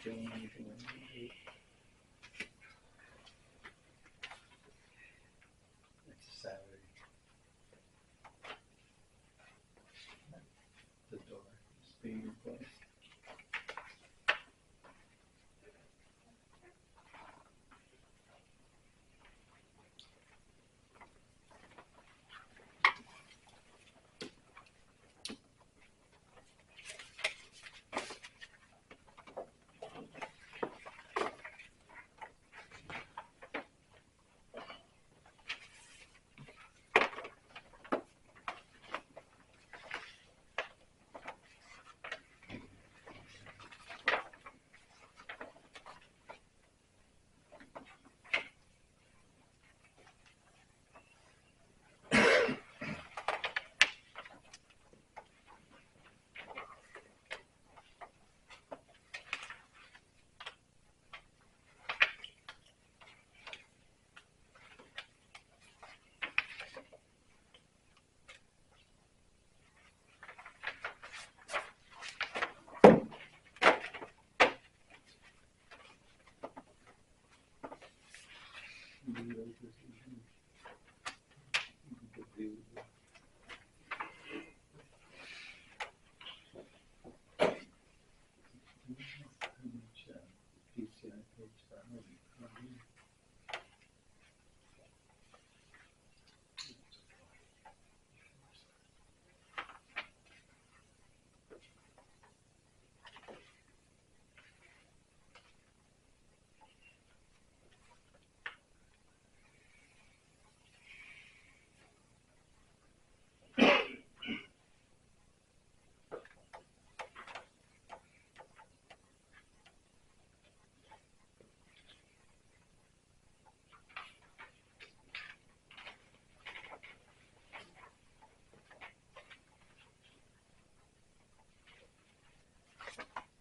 doing anything with it. It's a Saturday. The door is being replaced.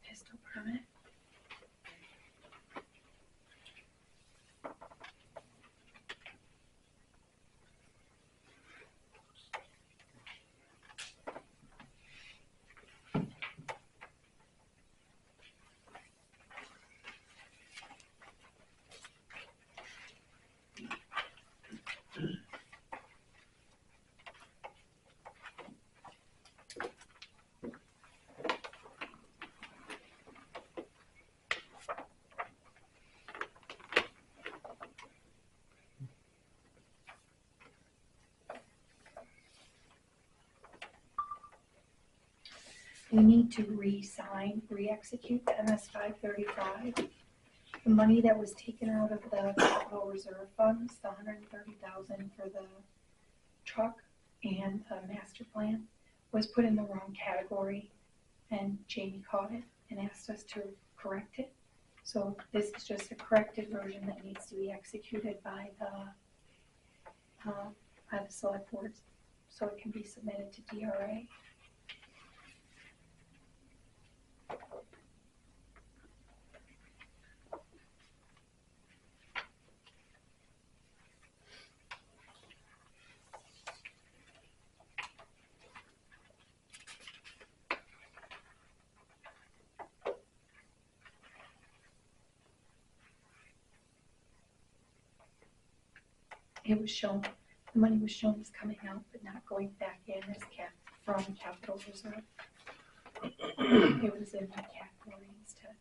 Pistol permit. We need to re-execute the MS 535. The money that was taken out of the capital reserve funds, the $130,000 for the truck and the master plan, was put in the wrong category, and Jamie caught it and asked us to correct it. So this is just a corrected version that needs to be executed by the select board, so it can be submitted to DRA. It was shown, the money was shown as coming out, but not going back in as from capital reserve. It was in that category instead.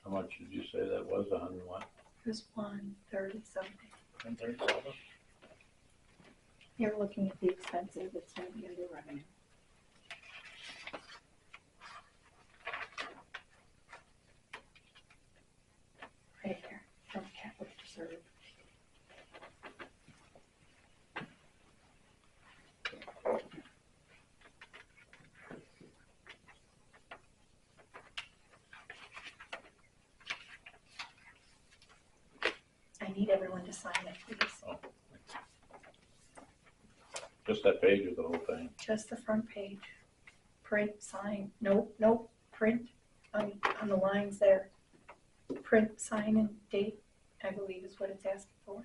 How much did you say that was? 100 what? It was 130 something. 137? You're looking at the expensive, it's going to be under revenue. everyone to sign it, please. Oh. Just that page or the whole thing? Just the front page. Print, sign, nope, print on the lines there. Print, sign, and date, I believe is what it's asking for.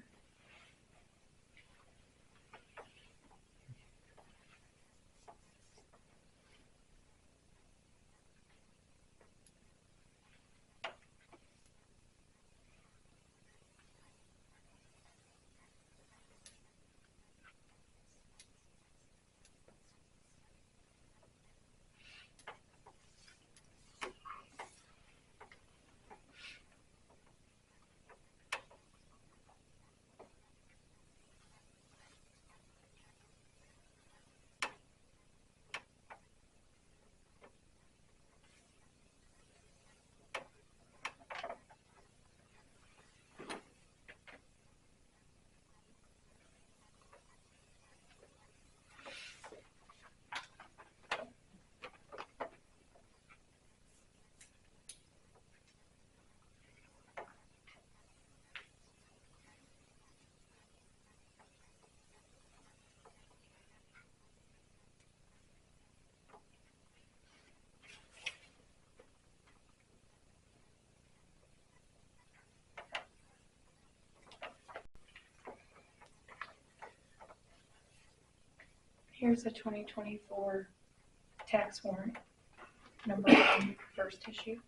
Here's the 2024 tax warrant, number 1, first issue.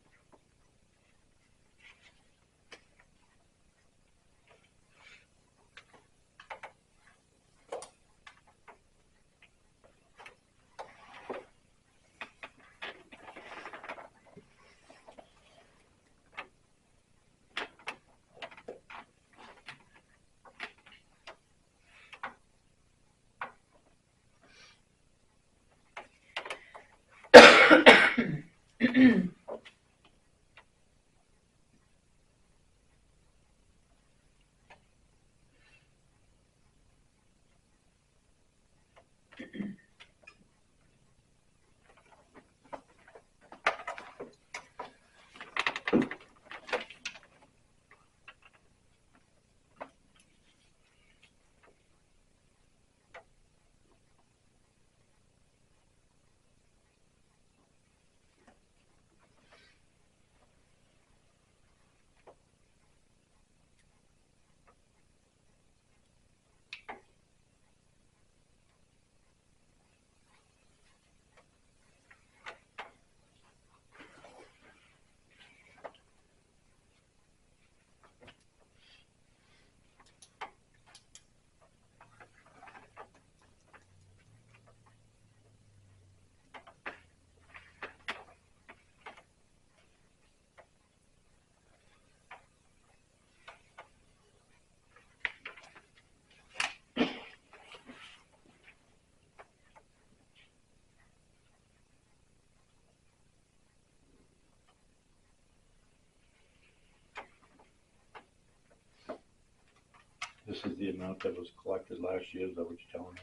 This is the amount that was collected last year, is that what you're telling me?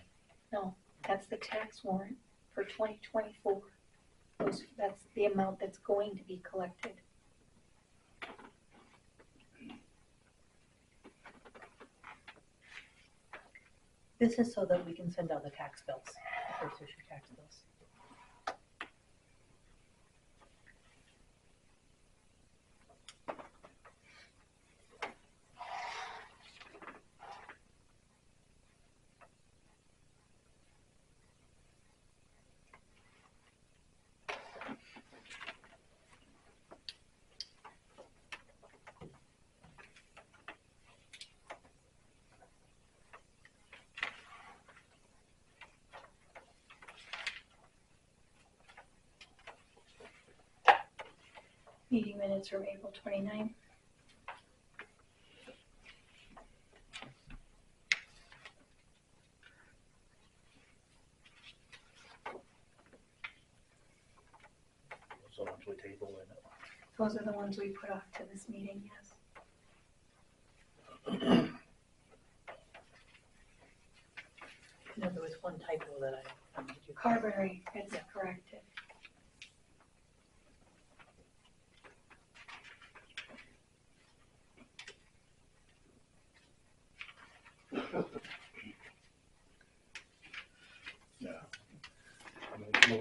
No, that's the tax warrant for 2024. That's the amount that's going to be collected. This is so that we can send out the tax bills, the first issue tax bills. Meeting minutes from April 29th. So much we table in it. Those are the ones we put off to this meeting, yes. No, there was one typo that I did you Carberry, it's corrected.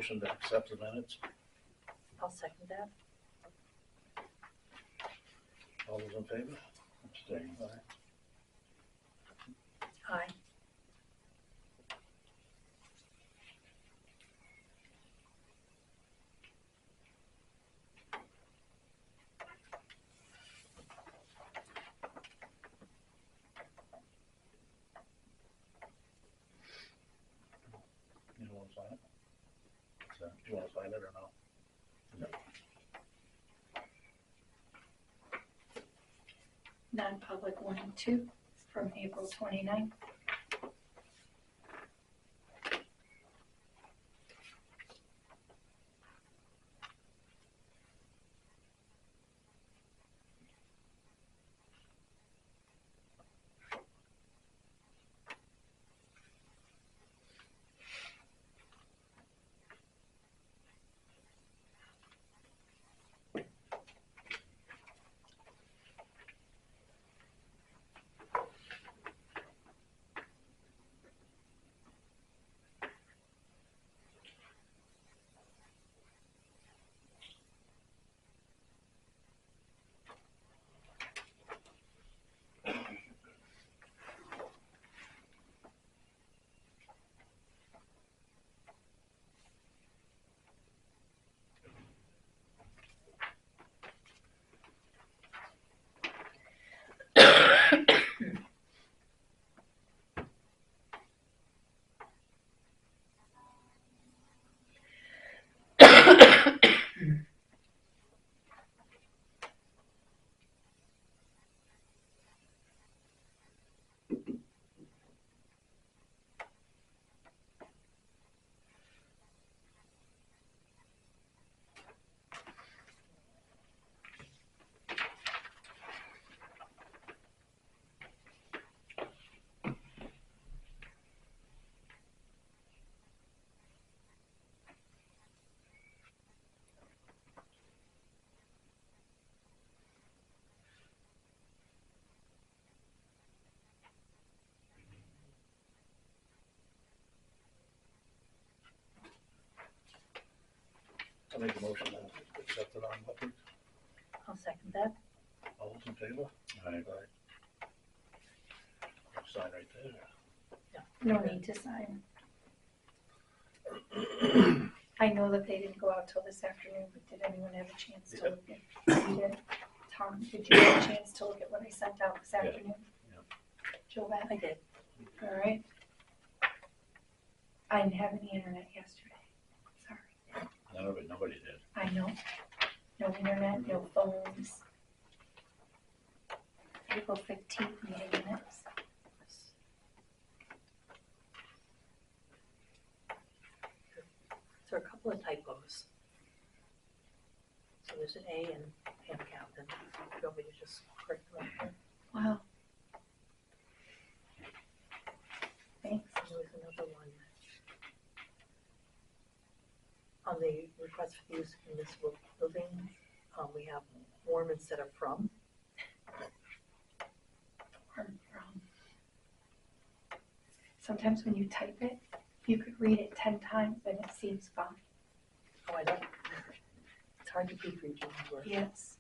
motion to accept the minutes. I'll second that. All those in favor? Abstain. Aye. You don't want to sign it? So, Do you want to sign it or no? Non-public 1 and 2 from April 29th. I'll make a motion to accept it on record. I'll second that. All those in favor? aye. Sign right there. No need to sign. I know that they didn't go out till this afternoon, but did anyone have a chance to look at? You did? Tom, did you have a chance to look at what I sent out this afternoon? Yeah. Joanne? I did. All right. I didn't have any internet yesterday. Sorry. Nobody did. I know. No internet, no phones. April 15th meeting minutes. So a couple of typos. So there's an A in Pam Captain. Do you want me to just correct them up there? Wow. Thanks. And there was another one. On the request for use of municipal building, we have warm instead of from. From. Sometimes when you type it, you could read it 10 times and it seems fine. Oh, I know. It's hard to keep reading the word. Yes.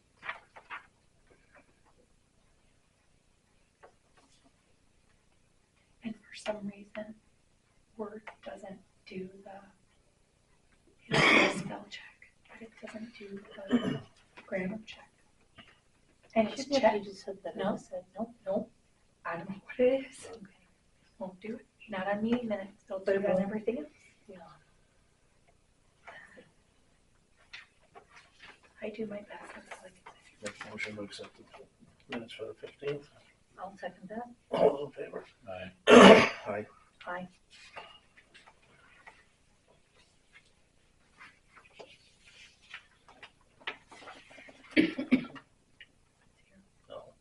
And for some reason, Word doesn't do the spell check, but it doesn't do the grammar check. And it's Shouldn't checked. you just said that? No. I said, no. I don't know what it is. Okay. Won't do it. Not on meeting minutes. They'll do But it it on won't. everything else. Yeah. I do my best. That's all I can say. Make a motion to accept the minutes for the 15th. I'll second that. All those in favor? Aye. Aye. Aye. No.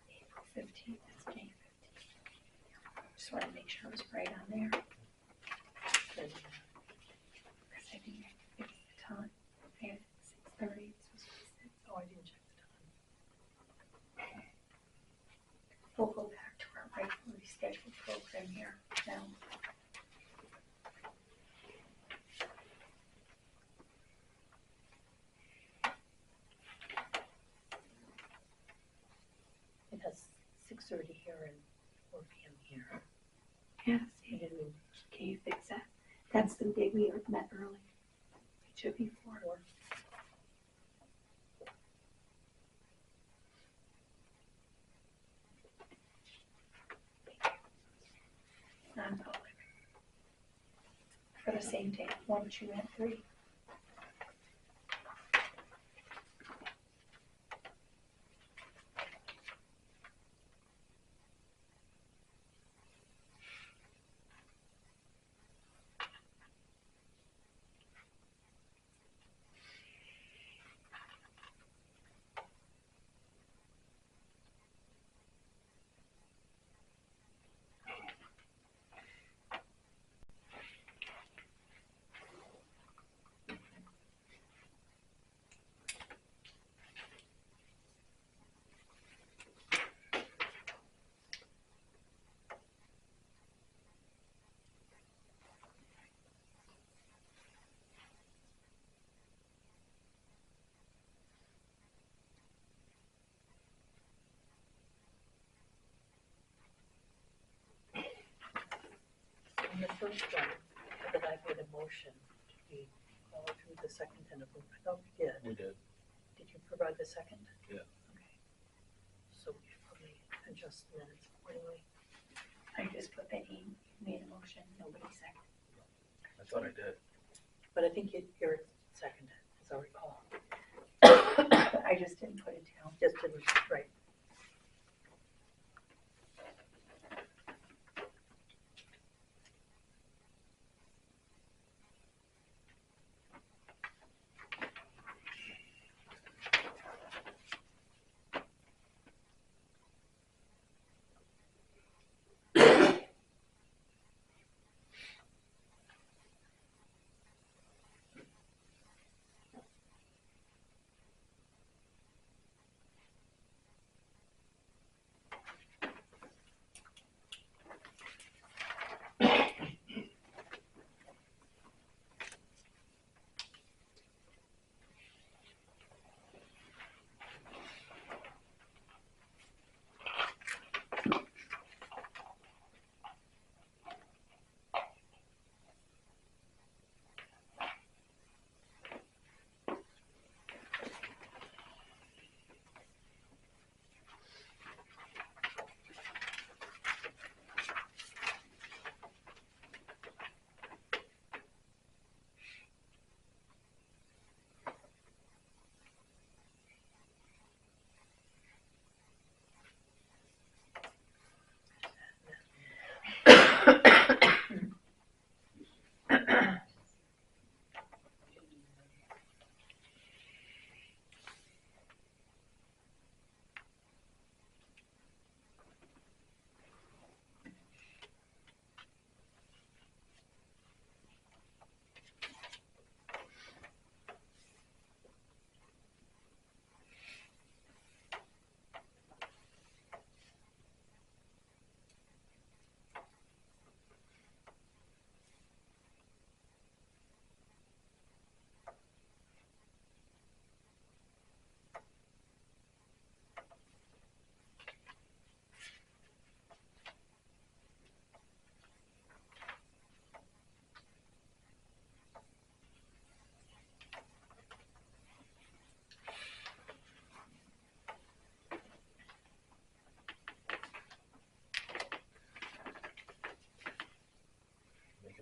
April 15th, it's May 15th. Just wanted to make sure it was right on there. 6:30 here and 4 p.m. here. Yes, I didn't mean can you fix that? That's the day we met early. It should be 4. 4. Non-public. For the same day, 1, 2, and 3. On the first one, that I made a motion to be followed through the second and approved. I thought we did. We did. Did you provide the second? Yeah. Okay. So we should probably adjust the minutes accordingly. I just put that he made a motion, nobody seconded. I thought I did. But I think you're seconded, as I recall. I just didn't put it down. Just didn't, right.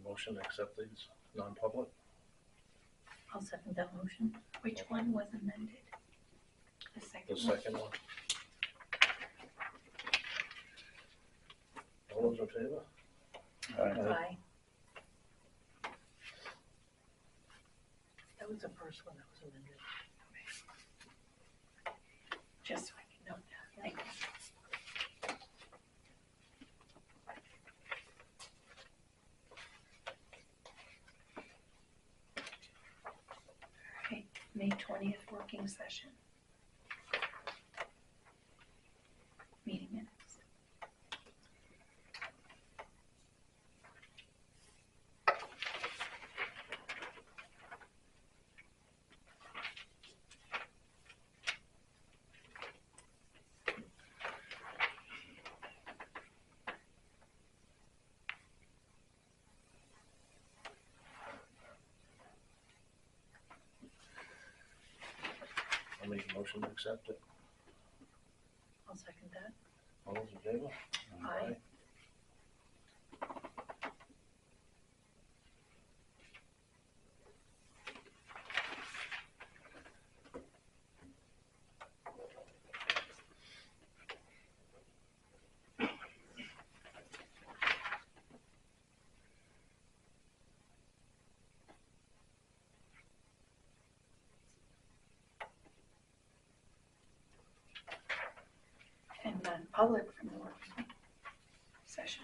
Motion to accept these non-public. I'll second that motion. Which one was amended? The second The one? second one. All those in favor? Aye. That was the first one that was amended. Just so I can note that. Thank you. Okay, May 20th working session. Meeting minutes. I'll make a motion to accept it. I'll second that. All those in favor? Aye. And non-public from the work session.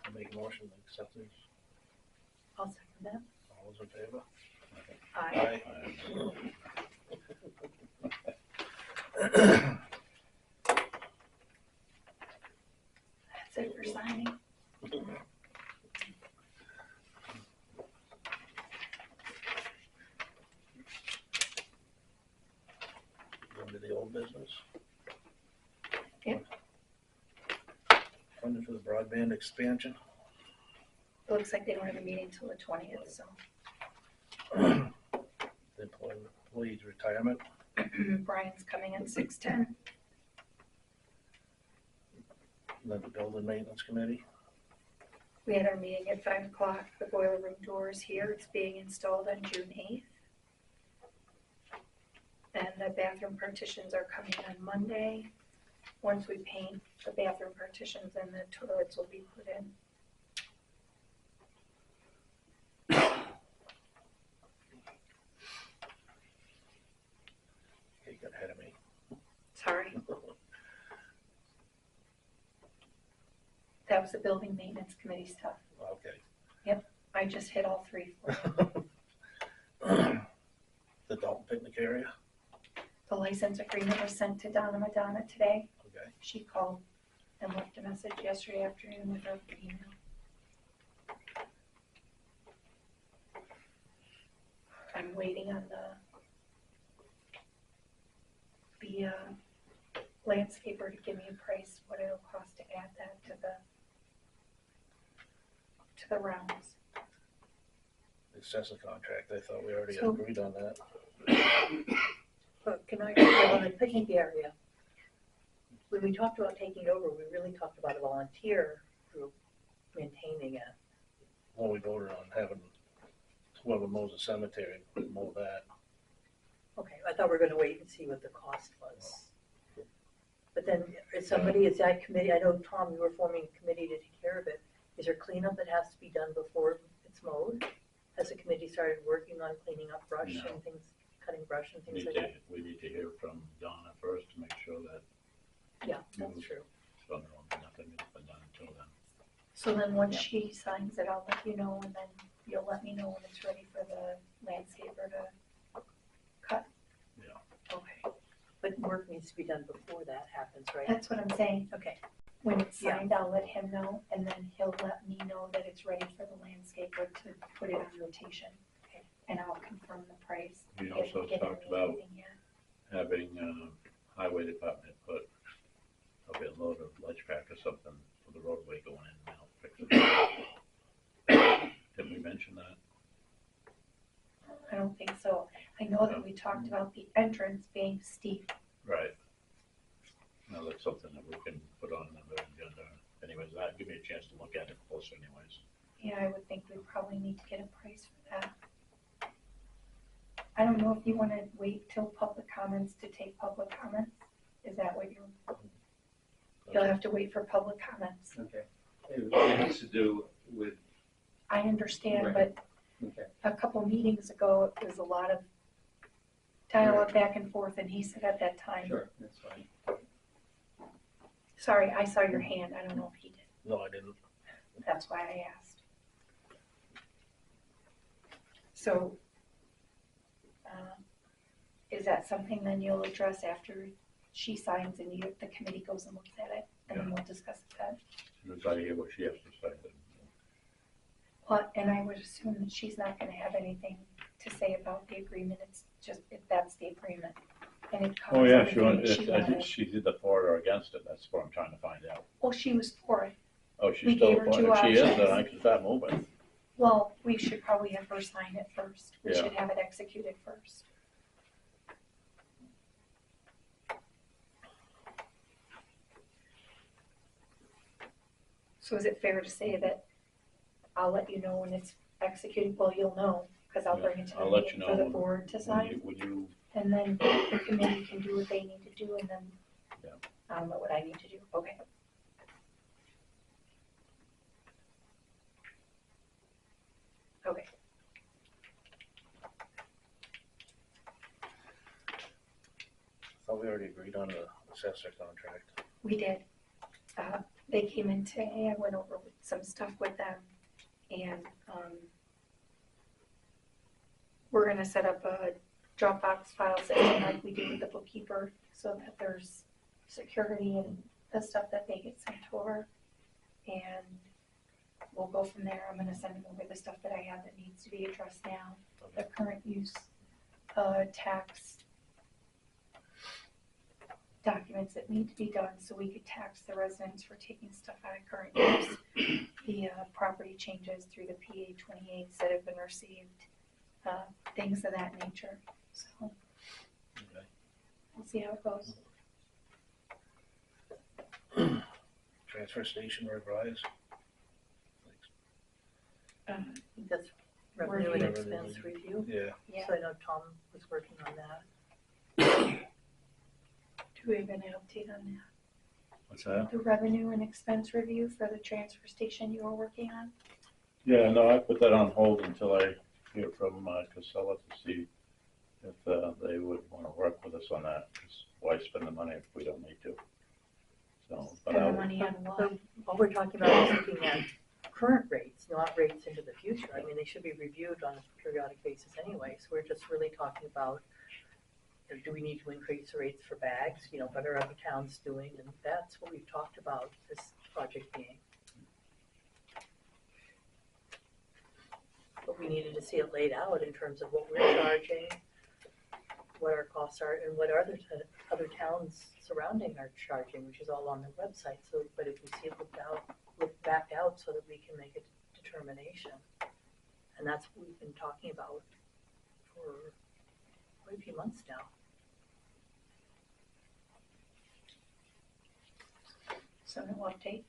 I'll make a motion to accept these. I'll second that. All those in favor? Aye. That's it for signing. Going to the old business. Yep. Funding for the broadband expansion. It looks like they don't have a meeting till the 20th, so The employee's retirement. Brian's coming in 6:10. Then the building maintenance committee. We had our meeting at 5 o'clock. The boiler room door is here. It's being installed on June 8th. And the bathroom partitions are coming on Monday. Once we paint the bathroom partitions, and the toilets will be put in. You got ahead of me. Sorry. That was the building maintenance committee stuff. Okay. I just hit all three for you. The Dalton picnic area. The license agreement was sent to Donna Madonna today. Okay. She called and left a message yesterday afternoon with her email. I'm waiting on the landscaper to give me a price, what it'll cost to add that to the rounds. Accessor contract. I thought we already So- agreed on that. But can I, on the picnic area, when we talked about taking it over, we really talked about a volunteer group maintaining it. Well, we voted on having whoever mows the cemetery mow that. Okay, I thought we were gonna wait and see what the cost was. But then, is that committee, I know, Tom, you were forming a committee to take care of it. Is there cleanup that has to be done before it's mowed? Has the committee started working on cleaning up brush No. and things, cutting brush and things We like that? need to hear from Donna first to make sure that Yeah, that's true. nothing has been done until then. So then once Yeah. she signs it, I'll let you know, and then you'll let me know when it's ready for the landscaper to cut? Yeah. Okay, But work needs to be done before that happens, right? that's what I'm saying. Okay, When it's Yeah. signed, I'll let him know, and then he'll let me know that it's ready for the landscaper to put it on rotation. Okay. And I'll confirm the price. We Haven't also given talked me about anything yet. having highway department put a load of ledge pack or something for the roadway going in and out, fix it. Didn't we mention that? I don't think so. I know that we talked about the entrance being steep. Right. Now, that's something that we can put on another agenda. Anyways, that, give me a chance to look at it closer anyways. Yeah, I would think we probably need to get a price for that. I don't know if you want to wait till public comments to take public comments. Is that what you'll have to wait for public comments? Okay. It has to do with, I understand, Right. but okay, a couple meetings ago, it was a lot of dialogue back and forth, and he said at that time, sure, that's fine. sorry, I saw your hand. I don't know if he did. No, I didn't. That's why I asked. So, is that something then you'll address after she signs and the committee goes and looks at it, and then we'll discuss it then? As I hear what she has to say, then Well, and I would assume that she's not gonna have anything to say about the agreement. It's just, if that's the agreement. And it oh, covers yeah, everything that she wanted. she's either for it or against it, that's what I'm trying to find out. Well, she was for it. Oh, We she's still gave her for it, two if she is, then options. I can start moving. Well, we should probably have her sign it first. We Yeah. should have it executed first. So is it fair to say that I'll let you know when it's executed? Well, you'll know, because I'll bring it to the I'll let meeting you for the know board to sign. Would you, And then the committee can do what they need to do, and then Yeah. I don't know what I need to do. Okay. Okay. Thought we already agreed on the assessor contract. We did. They came in today, I went over some stuff with them, and, we're gonna set up a Dropbox file system like we do with the bookkeeper, so that there's security and the stuff that they get sent over. And we'll go from there. I'm gonna send them over the stuff that I have that needs to be addressed now, the current use, tax documents that need to be done so we could tax the residents for taking stuff out of current use, the property changes through the PA 28s that have been received, things of that nature. So okay. we'll see how it goes. Transfer station revised. Uh, I think that's revenue and Revenue. expense review. Yeah. Yeah. So I know Tom was working on that. Do we have any update on that? What's that? The revenue and expense review for the transfer station you were working on? Yeah, no, I put that on hold until I hear from Casella to see if they would want to work with us on that, 'cause why spend the money if we don't need to? So, but Spend the I'll, money on But what? what we're talking about is looking at current rates, not rates into the future. I mean, they should be reviewed on a periodic basis anyway, so we're just really talking about, do we need to increase the rates for bags, what are other towns doing, and that's what we've talked about this project being. But we needed to see it laid out in terms of what we're charging, what our costs are, and what other towns surrounding are charging, which is all on the website. So, but if we see it looked back out so that we can make a determination. And that's what we've been talking about for quite a few months now. So no update?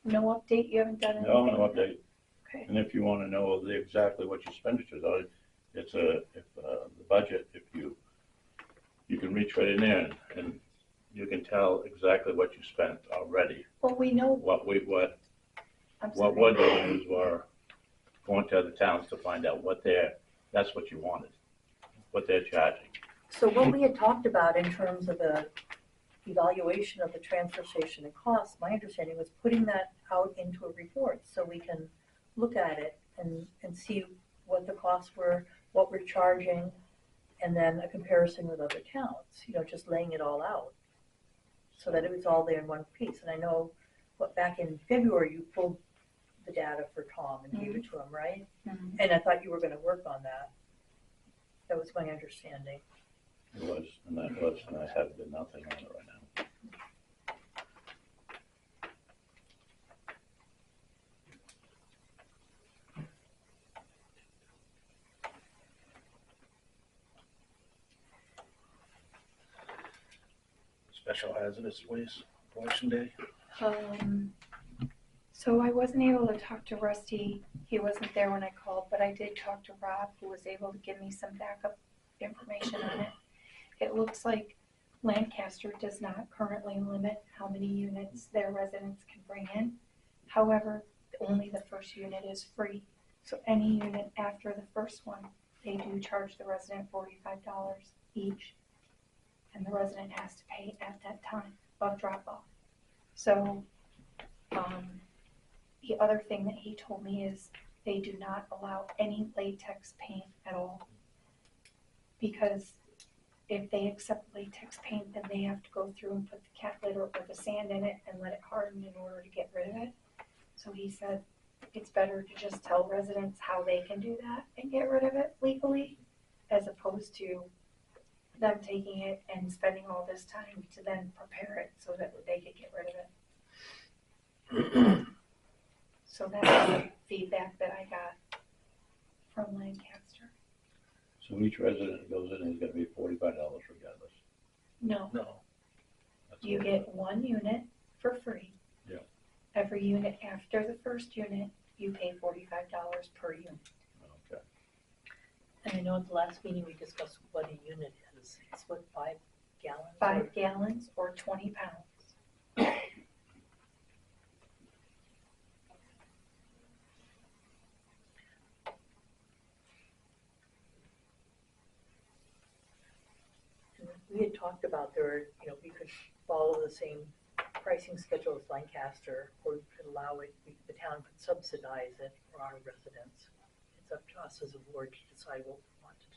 No update? You haven't done anything? no update. Okay. And if you want to know exactly what your expenditures are, it's the budget, if you can reach right in there and you can tell exactly what you spent already, Well, we know, what I'm sorry. revenues were going to other towns to find out that's what you wanted, what they're charging. So what we had talked about in terms of the evaluation of the transfer station and costs, my understanding was putting that out into a report so we can look at it and see what the costs were, what we're charging, and then a comparison with other towns, just laying it all out so that it was all there in one piece. And I know back in February, you pulled the data for Tom and gave it to him, right? Mhm. And I thought you were going to work on that. That was my understanding. It was, and I have been nothing on it right now. Special hazardous waste collection day. So I wasn't able to talk to Rusty. He wasn't there when I called, but I did talk to Rob, who was able to give me some backup information on it. It looks like Lancaster does not currently limit how many units their residents can bring in. However, only the first unit is free. So any unit after the first one, they do charge the resident $45 each. And the resident has to pay at that time of drop off. So, the other thing that he told me is they do not allow any latex paint at all. Because if they accept latex paint, then they have to go through and put the cat litter or the sand in it and let it harden in order to get rid of it. So he said it's better to just tell residents how they can do that and get rid of it legally, as opposed to them taking it and spending all this time to then prepare it so that they could get rid of it. So that's the feedback that I got from Lancaster. So each resident goes in and is gonna be $45 regardless. No, No. That's you what- get one unit for free. Yeah. Every unit after the first unit, you pay $45 per unit. Okay. And I know at the last meeting we discussed what a unit is. It's what, 5 gallons? 5 gallons or 20 pounds. And we had talked about we could follow the same pricing schedule as Lancaster, or we could allow it, the town could subsidize it for our residents. It's up to us as a board to decide what we want to do.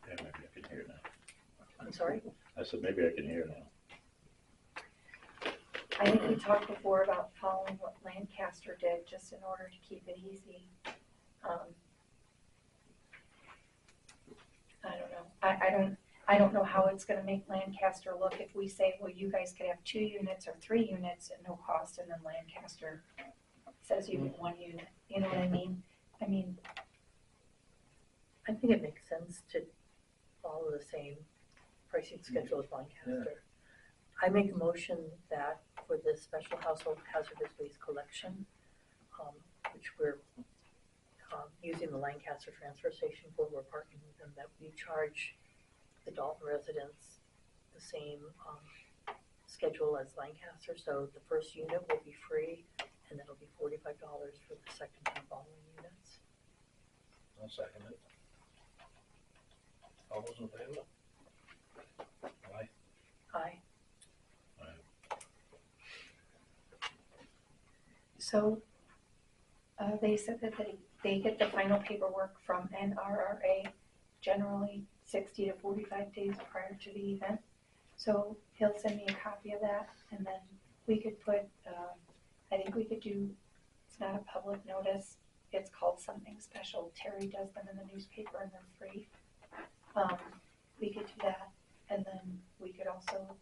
Yeah, maybe I can hear now. I'm sorry? I said, maybe I can hear now. I think we talked before about following what Lancaster did, just in order to keep it easy. I don't know. I don't know how it's gonna make Lancaster look if we say, well, you guys could have 2 units or 3 units at no cost, and then Lancaster says you get 1 unit. You know what I mean? I think it makes sense to follow the same pricing schedule as Lancaster. I make a motion that for this special household hazardous waste collection, which we're using the Lancaster transfer station for, we're partnering with them, that we charge the Dalton residents the same schedule as Lancaster. So the first unit will be free, and then it'll be $45 for the second and following units. I'll second it. All those in favor? Aye. Aye. So they said that they get the final paperwork from NRRA generally 60 to 45 days prior to the event. So he'll send me a copy of that, and then we could put, I think we could do, it's not a public notice, it's called something special. Terry does them in the newspaper and they're free. We could do that, and then we could also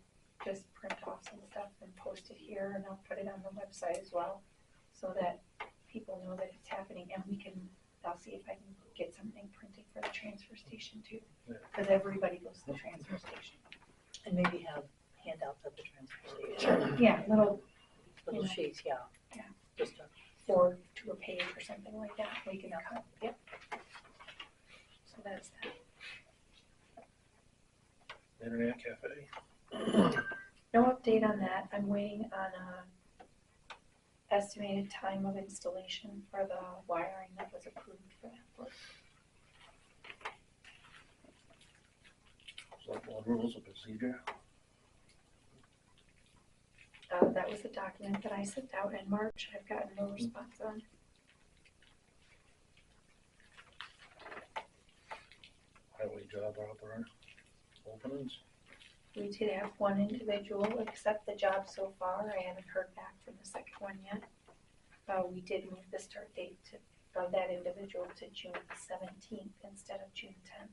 just print off some stuff and post it here, and I'll put it on the website as well, so that people know that it's happening, and I'll see if I can get something printed for the transfer station too, because everybody goes to the transfer station. And maybe have handouts at the transfer station. Yeah, little Sheets, yeah. Yeah. Just or to a page or something like that, we can cut, yep. So that's that. Internet cafe. No update on that. I'm waiting on a estimated time of installation for the wiring that was approved for that work. Select rules of procedure. That was a document that I sent out in March. I've gotten no response on. Highway job openings. We did have one individual accept the job so far. I haven't heard back from the second one yet. We did move the start date of that individual to June 17th instead of June 10th.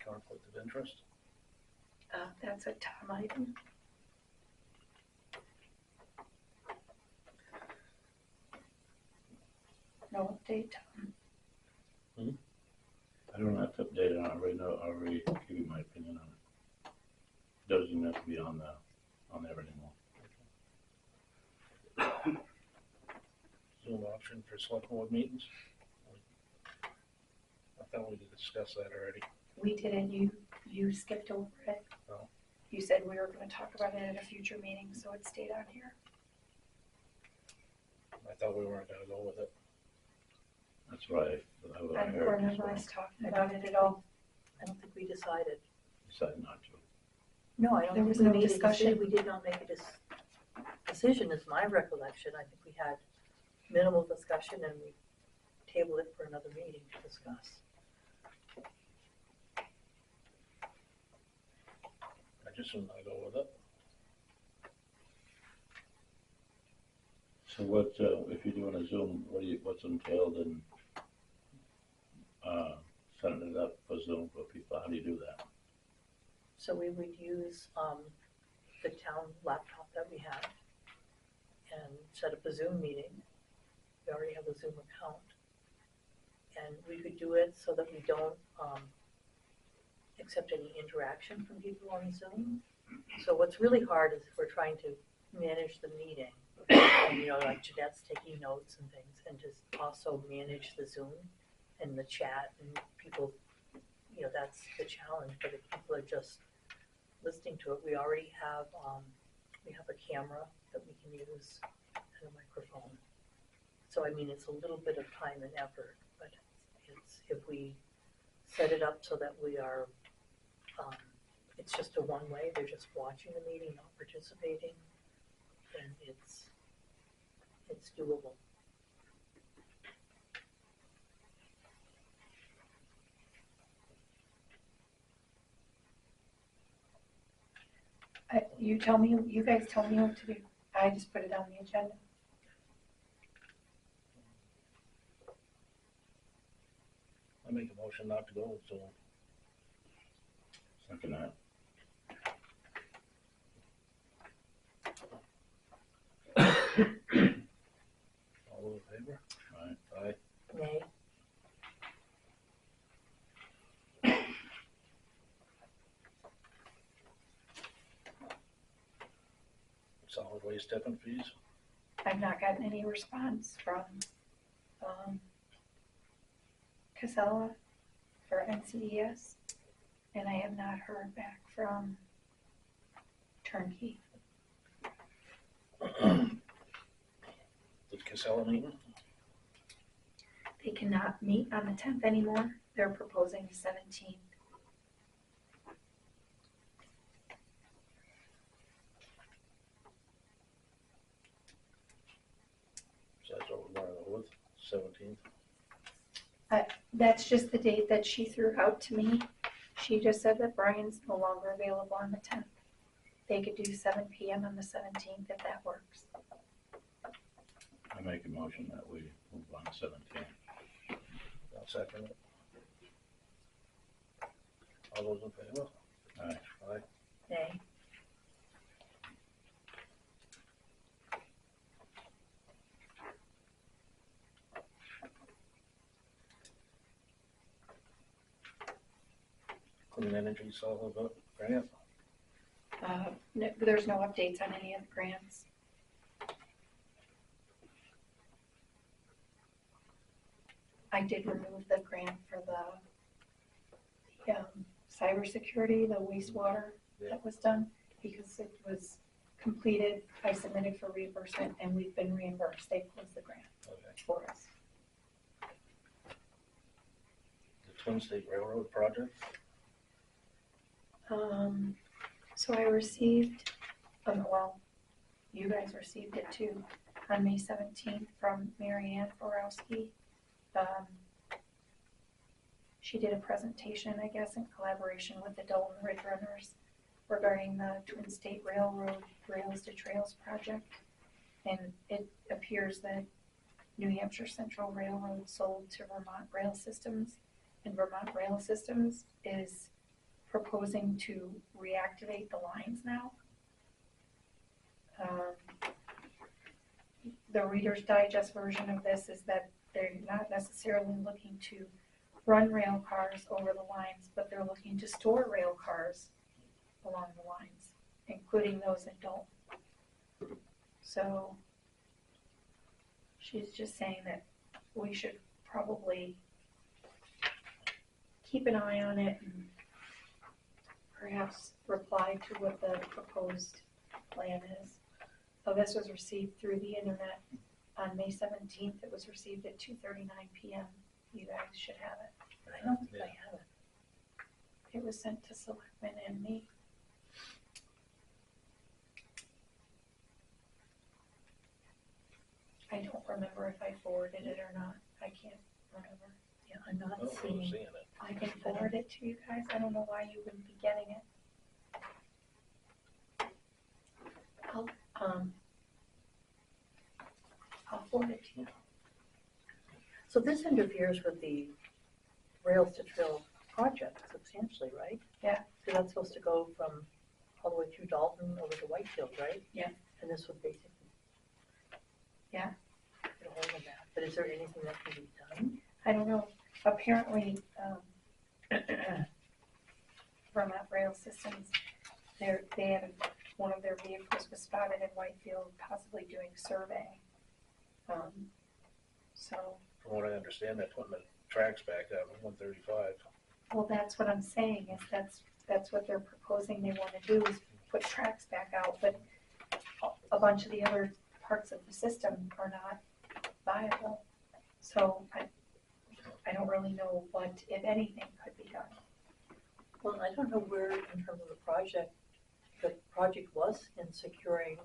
Conflict of interest. That's a Tom item. No update, Tom. I don't have to update it on it right now, I already give you my opinion on it. Doesn't even have to be on there anymore. Zoom option for select board meetings. I thought we discussed that already. We didn't, you skipped over it. Oh. You said we were gonna talk about it at a future meeting, so it stayed on here. I thought we weren't gonna go with it. That's right. I don't remember us talking about it at all. I don't think we decided. Decided not to. No, I don't There think was we no made a discussion. decision. We did not make a decision, is my recollection. I think we had minimal discussion and we tabled it for another meeting to discuss. I just wouldn't go with it. So what, if you're doing a Zoom, what's entailed in, setting it up for Zoom for people? How do you do that? So we would use the town laptop that we have and set up a Zoom meeting. We already have a Zoom account. And we could do it so that we don't accept any interaction from people on Zoom. So what's really hard is if we're trying to manage the meeting, and, you know, like Jeanette's taking notes and things, and just also manage the Zoom and the chat and people, you know, that's the challenge. But if people are just listening to it, we already have a camera that we can use and a microphone. So I mean, it's a little bit of time and effort, but it's if we set it up so that we are, it's just a one-way. They're just watching the meeting, not participating, and it's doable. You guys tell me what to do. I just put it on the agenda. I make a motion not to go with Zoom. Second that. All those in favor? Right. Aye. Nay. Solid waste tipping fees. I've not gotten any response from Casella for NCES, and I have not heard back from Turnkey. Did Casella meeting? They cannot meet on the 10th anymore. They're proposing the 17th. So that's what we're going to go with, 17th. That's just the date that she threw out to me. She just said that Brian's no longer available on the 10th. They could do 7 p.m. on the 17th if that works. I make a motion that we move on to 17. I'll second it. All those in favor? Aye. Aye. Nay. Clean Energy Solar Grant. There's no updates on any of the grants. I did remove the grant for the cybersecurity, the wastewater that was done, because it was completed. I submitted for reimbursement and we've been reimbursed. They closed the grant for us. The Twin State Railroad project. So I received, well, you guys received it too, on May 17th from Mary Ann Borowski. She did a presentation, I guess, in collaboration with the Dalton Ridge Runners regarding the Twin State Railroad Rails to Trails project. And it appears that New Hampshire Central Railroad sold to Vermont Rail Systems, and Vermont Rail Systems is proposing to reactivate the lines now. The Reader's Digest version of this is that they're not necessarily looking to run rail cars over the lines, but they're looking to store rail cars along the lines, including those in Dalton. So she's just saying that we should probably keep an eye on it and perhaps reply to what the proposed plan is. So this was received through the internet on May 17th. It was received at 2:39 p.m. You guys should have it. I don't think I have it. It was sent to Selectmen and me. I don't remember if I forwarded it or not. I can't remember. Yeah, I'm not I'm seeing. seeing it. I can forward it to you guys. I don't know why you wouldn't be getting it. I'll forward it to you. So this interferes with the Rails to Trail project substantially, right? Yeah. So that's supposed to go from all the way through Dalton over to Whitefield, right? Yeah. And this would basically. Yeah. Get a hold of that. But is there anything that can be done? I don't know. Apparently, Vermont Rail Systems, they had one of their vehicles was spotted in Whitefield, possibly doing surveying. So. From what I understand, they're putting the tracks back up at 135. Well, that's what I'm saying, is that's what they're proposing they want to do, is put tracks back out, but a bunch of the other parts of the system are not viable. So I don't really know what, if anything, could be done. Well, I don't know where, in terms of the project was in securing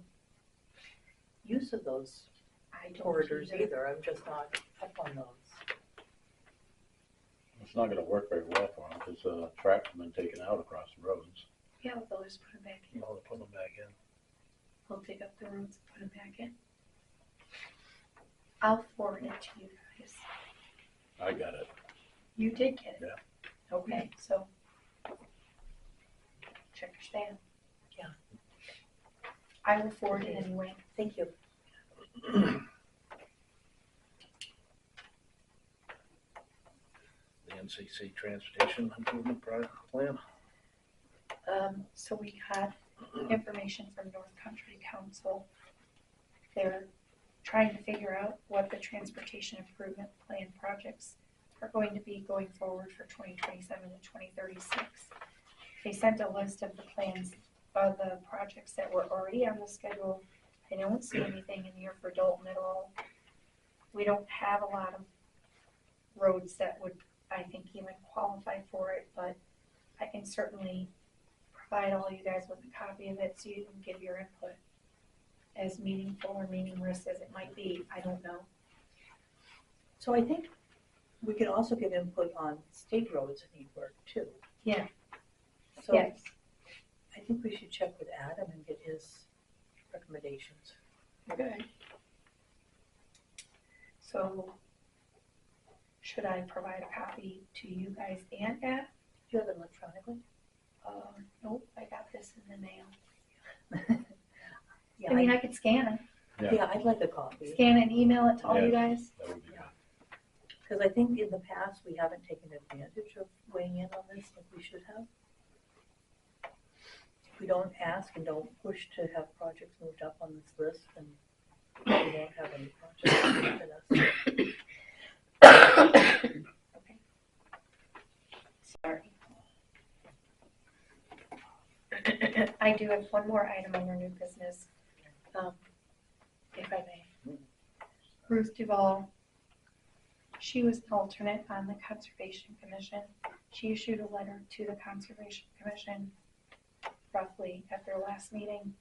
use of those I don't corridors either. I'm just not up on those. It's not gonna work very well for them, because tracks have been taken out across the roads. Yeah, they'll just put them back in. I'll put them back in. We'll dig up the roads and put them back in. I'll forward it to you guys. I got it. You did get it? Yeah. Okay, so check your spam. Yeah. I will forward it anyway. Thank you. The NCC Transportation Improvement Plan. So we got information from North Country Council. They're trying to figure out what the transportation improvement plan projects are going to be going forward for 2027 to 2036. They sent a list of the plans of the projects that were already on the schedule. I don't see anything in here for Dalton at all. We don't have a lot of roads that would, I think, even qualify for it, but I can certainly provide all you guys with a copy of it so you can give your input. As meaningful or meaningless as it might be, I don't know. So I think we could also give input on state roads that need work too. Yeah. So Yes. I think we should check with Adam and get his recommendations. Okay. So, should I provide a copy to you guys and Ed? Do you have it electronically? Nope, I got this in the mail. Yeah, I mean, I could scan it, yeah, I'd like a copy. scan it and email it to all you Yeah. guys. That would be good. Because I think in the past, we haven't taken advantage of weighing in on this like we should have. we don't ask and don't push to have projects moved up on this list, then we won't have any projects moved us. Okay. Sorry. I do have one more item under new business, if I may. Ruth Duval, she was an alternate on the Conservation Commission. She issued a letter to the Conservation Commission roughly at their last meeting,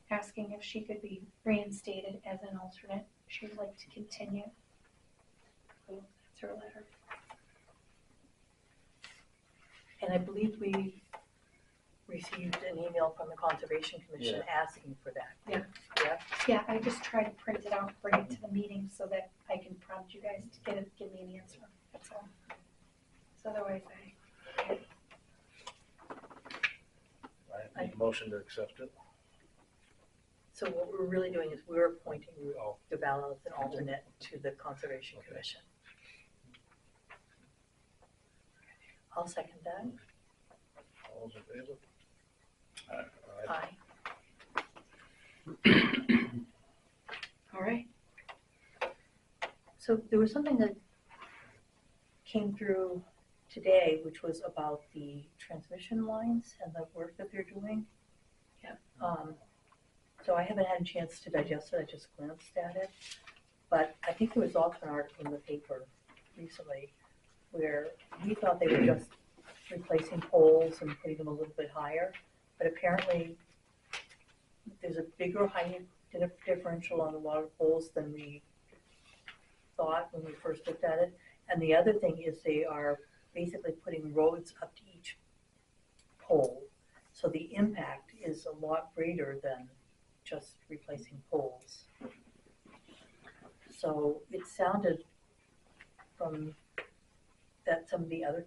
asking if she could be reinstated as an alternate. She would like to continue. So that's her letter. And I believe we received an email from the Conservation Commission asking for that. Yeah. Yeah. Yeah, I just try to print it out, bring it to the meeting so that I can prompt you guys to give me an answer. That's all. So otherwise I need a motion to accept it. So what we're really doing is we're appointing Dubreuil as an alternate to the Conservation Commission. I'll second that. All those in favor? Aye. All right. So there was something that came through today, which was about the transmission lines and the work that they're doing. Yeah. So I haven't had a chance to digest it. I just glanced at it, but I think there was also an article in the paper recently where we thought they were just replacing poles and putting them a little bit higher, but apparently there's a bigger height differential on a lot of poles than we thought when we first looked at it. And the other thing is they are basically putting roads up to each pole, so the impact is a lot greater than just replacing poles. So it sounded from that some of the other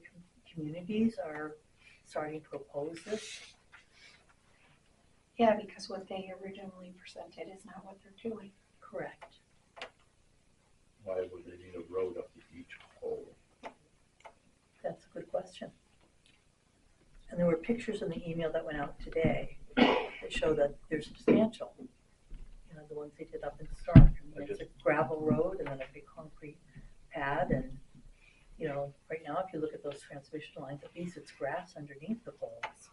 communities are starting to oppose this. Yeah, because what they originally presented is not what they're doing. Correct. Why would they need a road up to each pole? That's a good question. And there were pictures in the email that went out today that show that they're substantial. You know, the ones they did up in Stark. I mean, it's a gravel road and then a big concrete pad. And, you know, right now, if you look at those transmission lines, at least it's grass underneath the poles.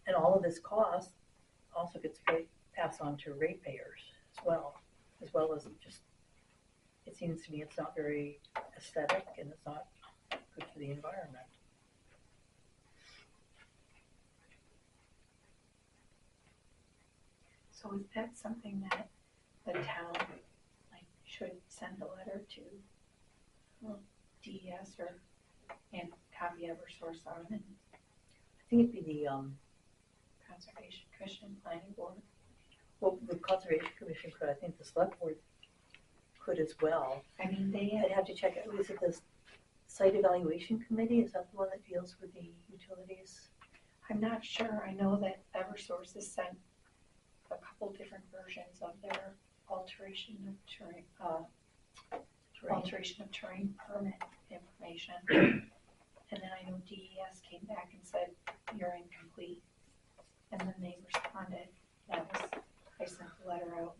And all of this cost also gets passed on to ratepayers as well as just, it seems to me it's not very aesthetic and it's not good for the environment. So is that something that the town should send a letter to DES and copy Eversource on and I think it'd be the Conservation Commission, Planning Board? well, the Conservation Commission could, I think the Selectboard could as well. I mean, I'd have to check it. Was it the Site Evaluation Committee? Is that the one that deals with the utilities? I'm not sure. I know that Eversource has sent a couple different versions of their alteration of terrain permit information. And then I know DES came back and said, you're incomplete. And then they responded. I sent the letter out.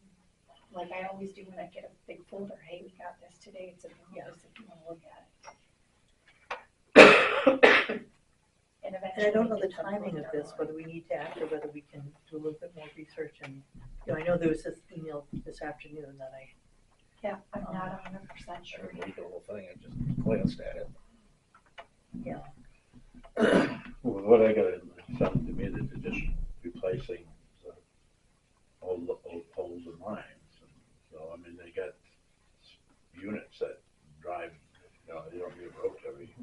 Like I always do when I get a big folder. Hey, we got this today. It's a notice if you want to look at it. And I don't know the timing of this, whether we need to act or whether we can do a little bit more research. And, you know, I know there was this email this afternoon that I'm not 100% I sure. didn't read the whole thing, I just glanced at it. yeah. Well, what I got, it sounded to me that they're just replacing the old poles and lines. And so, I mean, they got units that drive, you know, they don't need a rope every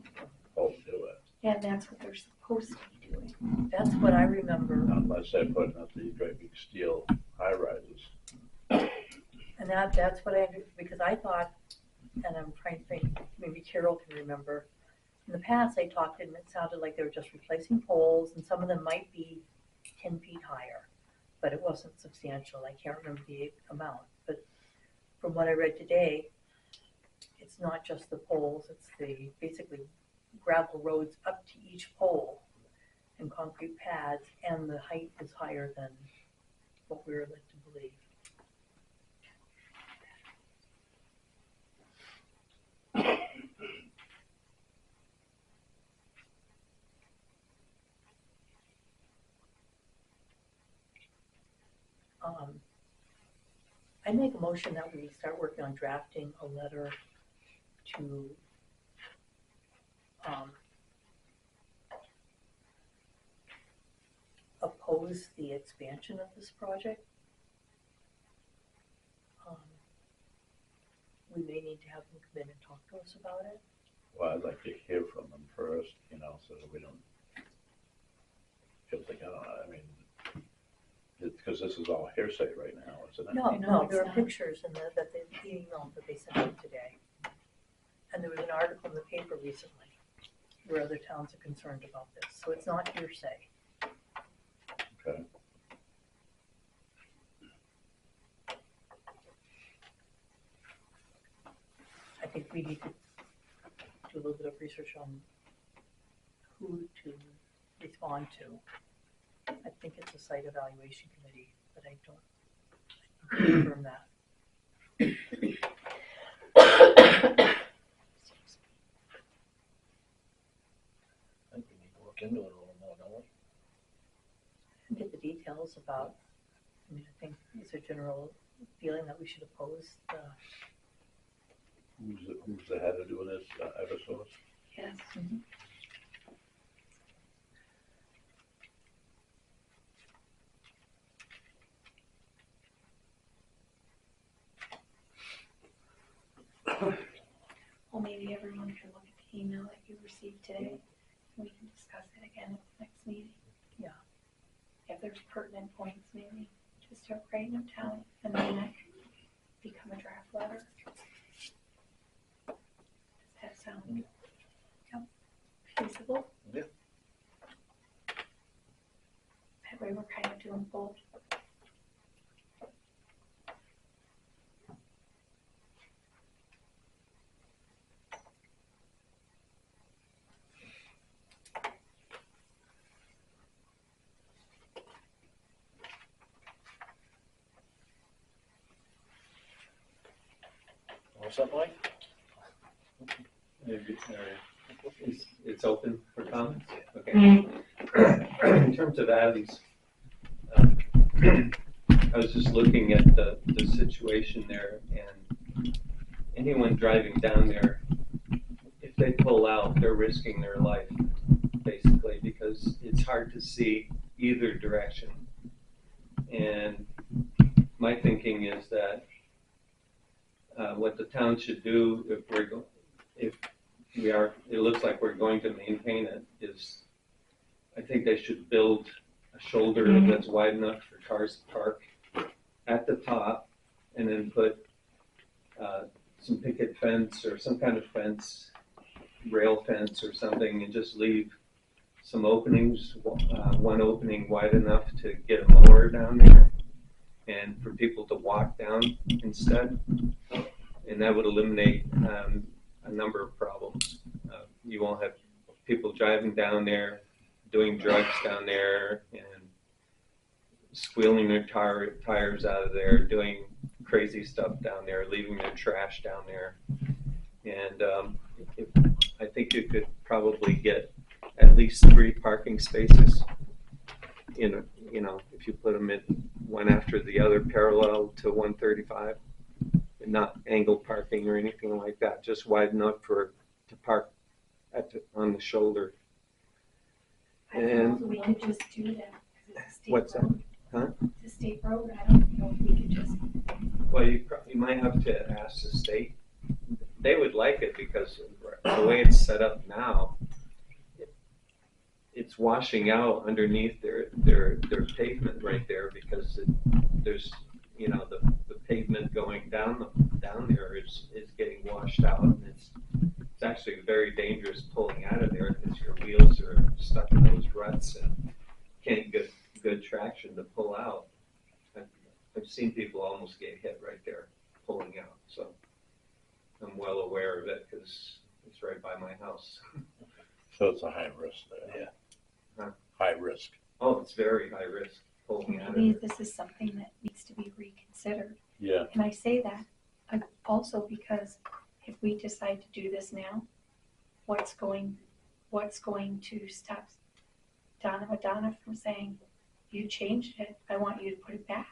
pole to do it. And that's what they're supposed to be doing. That's what I remember. Unless they're putting up these great big steel high rises. And that's what because I thought, and I'm trying to think, maybe Carol can remember, in the past they talked and it sounded like they were just replacing poles and some of them might be 10 feet higher, but it wasn't substantial. I can't remember the amount, but from what I read today, it's not just the poles, it's the basically gravel roads up to each pole. and concrete pads, and the height is higher than what we were led to believe. I make a motion that we start working on drafting a letter to oppose the expansion of this project. We may need to have them come in and talk to us about it. Well, I'd like to hear from them first, you know, so that we don't feel like, I mean, because this is all hearsay right now, isn't it? No, it's there are not. pictures in the email that they sent out today. And there was an article in the paper recently where other towns are concerned about this, so it's not hearsay. Okay. I think we need to do a little bit of research on who to respond to. I think it's a site evaluation committee, but I don't confirm that. I think we need to look into it a little more, don't we? And get the details about, I mean, I think it's a general feeling that we should oppose the, Who's the head of doing this, Eversource? Yes. Well, maybe everyone can look at the email that you received today, and we can discuss it again at the next meeting. Yeah. If there's pertinent points, maybe just start writing them down, and then that can become a draft letter. Does that sound feasible? Yeah. That way we're kind of doing both. What's up, Mike? Maybe, it's open for comments? Okay. In terms of alleys, I was just looking at the situation there, and anyone driving down there, if they pull out, they're risking their life, basically, because it's hard to see either direction. And my thinking is that what the town should do, it looks like we're going to maintain it, is I think they should build a shoulder that's wide enough for cars to park at the top, and then put some picket fence or some kind of fence, rail fence or something, and just leave some openings, one opening wide enough to get a mower down there, and for people to walk down instead. And that would eliminate a number of problems. You won't have people driving down there, doing drugs down there, and squealing their tires out of there, doing crazy stuff down there, leaving their trash down there. And I think you could probably get at least 3 parking spaces in, if you put them in one after the other parallel to 135. Not angle parking or anything like that, just wide enough to park on the shoulder. I don't know if we could just do that, because it's a state What's that? road. Huh? It's a state road, I don't know if we could just, Well, you might have to ask the state. They would like it because the way it's set up now, it's washing out underneath their pavement right there, because there's the pavement going down there is getting washed out, and it's actually very dangerous pulling out of there, because your wheels are stuck in those ruts and can't get good traction to pull out. I've seen people almost get hit right there pulling out, so I'm well aware of it because it's right by my house. So it's a high risk there. Yeah. Huh? high risk. Oh, it's very high risk pulling out of Maybe there. this is something that needs to be reconsidered. Yeah, And I say that also because if we decide to do this now, what's going to stop Donna from saying, you changed it, I want you to put it back?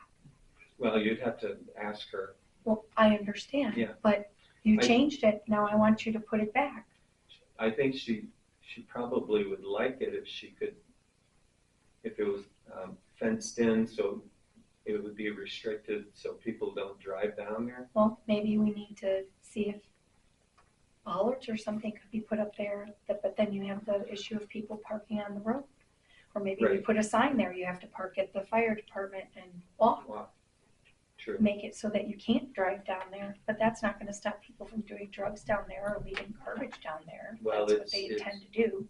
Well, you'd have to ask her. Well, I understand, Yeah. but you I- changed it, now I want you to put it back. I think she probably would like it if she could, if it was fenced in, so it would be restricted, so people don't drive down there. Well, maybe we need to see if bollards or something could be put up there, but then you have the issue of people parking on the road. Or maybe we Right. put a sign there, you have to park at the fire department and walk. Wow. True. Make it so that you can't drive down there, but that's not gonna stop people from doing drugs down there or leaving garbage down there. Well, That's what it's- they it's- intend to do.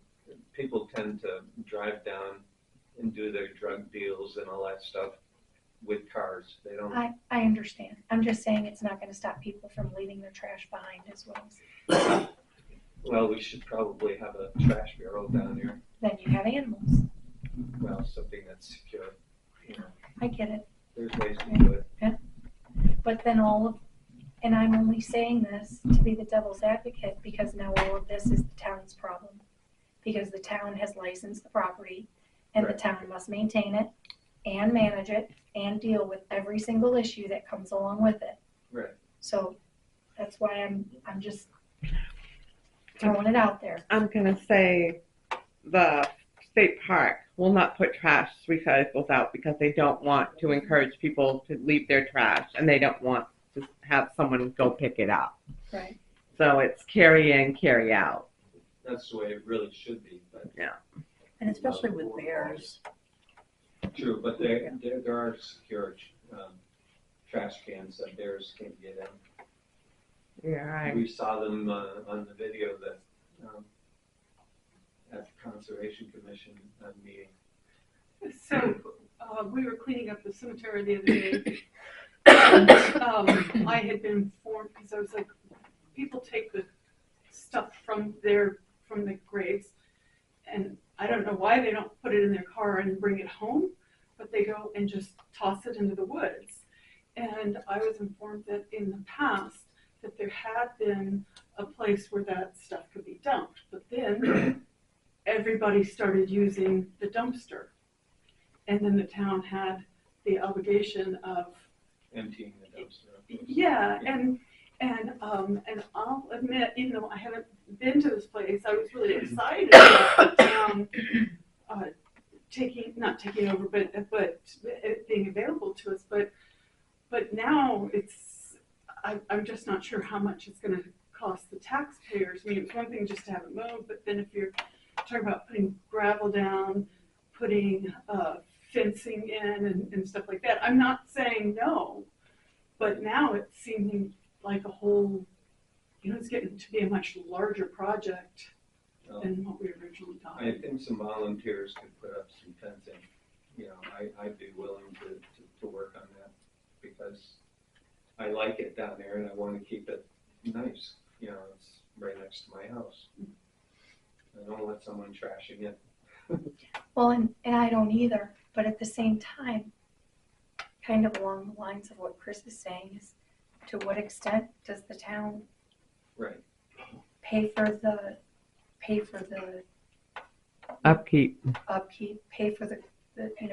People tend to drive down and do their drug deals and all that stuff with cars. They don't. I understand. I'm just saying it's not gonna stop people from leaving their trash behind as well as, Well, we should probably have a trash barrel down there. then you have animals. Well, something that's secure. You know, I get it. there's ways to do it. But then and I'm only saying this to be the devil's advocate because now all of this is the town's problem. Because the town has licensed the property and the Right. town must maintain it and manage it and deal with every single issue that comes along with it. Right. So that's why I'm just throwing it out there. I'm gonna say the state park will not put trash recycles out because they don't want to encourage people to leave their trash and they don't want to have someone go pick it up. Right. So it's carry in, carry out. That's the way it really should be, but. And especially with bears. True, but there are secure trash cans that bears can't get in. Yeah, right. We saw them on the video that at the Conservation Commission meeting. So, we were cleaning up the cemetery the other day. And, I had been informed, because I was like, people take the stuff from the graves, and I don't know why they don't put it in their car and bring it home, but they go and just toss it into the woods. And I was informed that in the past, that there had been a place where that stuff could be dumped, but then everybody started using the dumpster. And then the town had the obligation of, Emptying the dumpster. yeah, and I'll admit, even though I haven't been to this place, I was really excited about the town not taking over, but it being available to us. But now I'm just not sure how much it's going to cost the taxpayers. I mean, it's one thing just to have it mowed, but then if you're talking about putting gravel down, putting fencing in and stuff like that, I'm not saying no, but now it's seeming like a whole, it's getting to be a much larger project than what we originally thought. I think some volunteers could put up some fencing. I'd be willing to work on that because I like it down there and I want to keep it nice. It's right next to my house. I don't want someone trashing it. Well, and I don't either, but at the same time, kind of along the lines of what Chris is saying is, to what extent does the town Right. pay for the Upkeep. upkeep, pay for the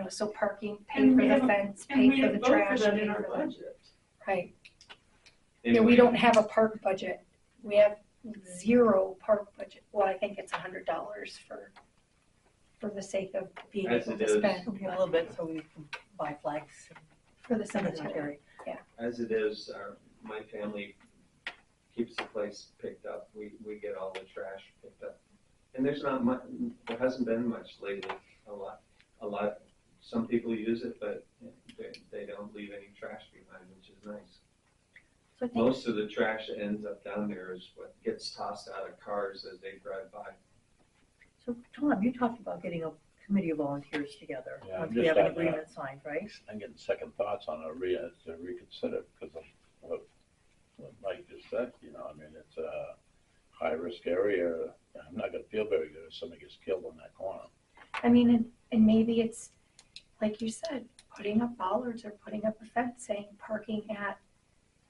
so parking, pay And for we the haven't- fence, And pay we for the didn't vote for trash, that pay in our for the, budget. right. Yeah, we Anyway, don't have a park budget. We have zero park budget. Well, I think it's $100 for the sake of being As able it to is. spend A little bit so we can buy flags for the in the cemetery. cemetery. as it is, my family keeps the place picked up. We get all the trash picked up. And there's not much, there hasn't been much lately, a lot. Some people use it, but they don't leave any trash behind, which is nice. So I think Most of the trash that ends up down there is what gets tossed out of cars as they drive by. So Tom, you talked about getting a committee of volunteers together, Yeah, once I'm we just have an on that. agreement signed, right? I'm getting second thoughts on to reconsider because of what Mike just said, it's a high risk area. I'm not gonna feel very good if somebody gets killed on that corner. I mean, And maybe it's, like you said, putting up bollards or putting up a fence saying parking at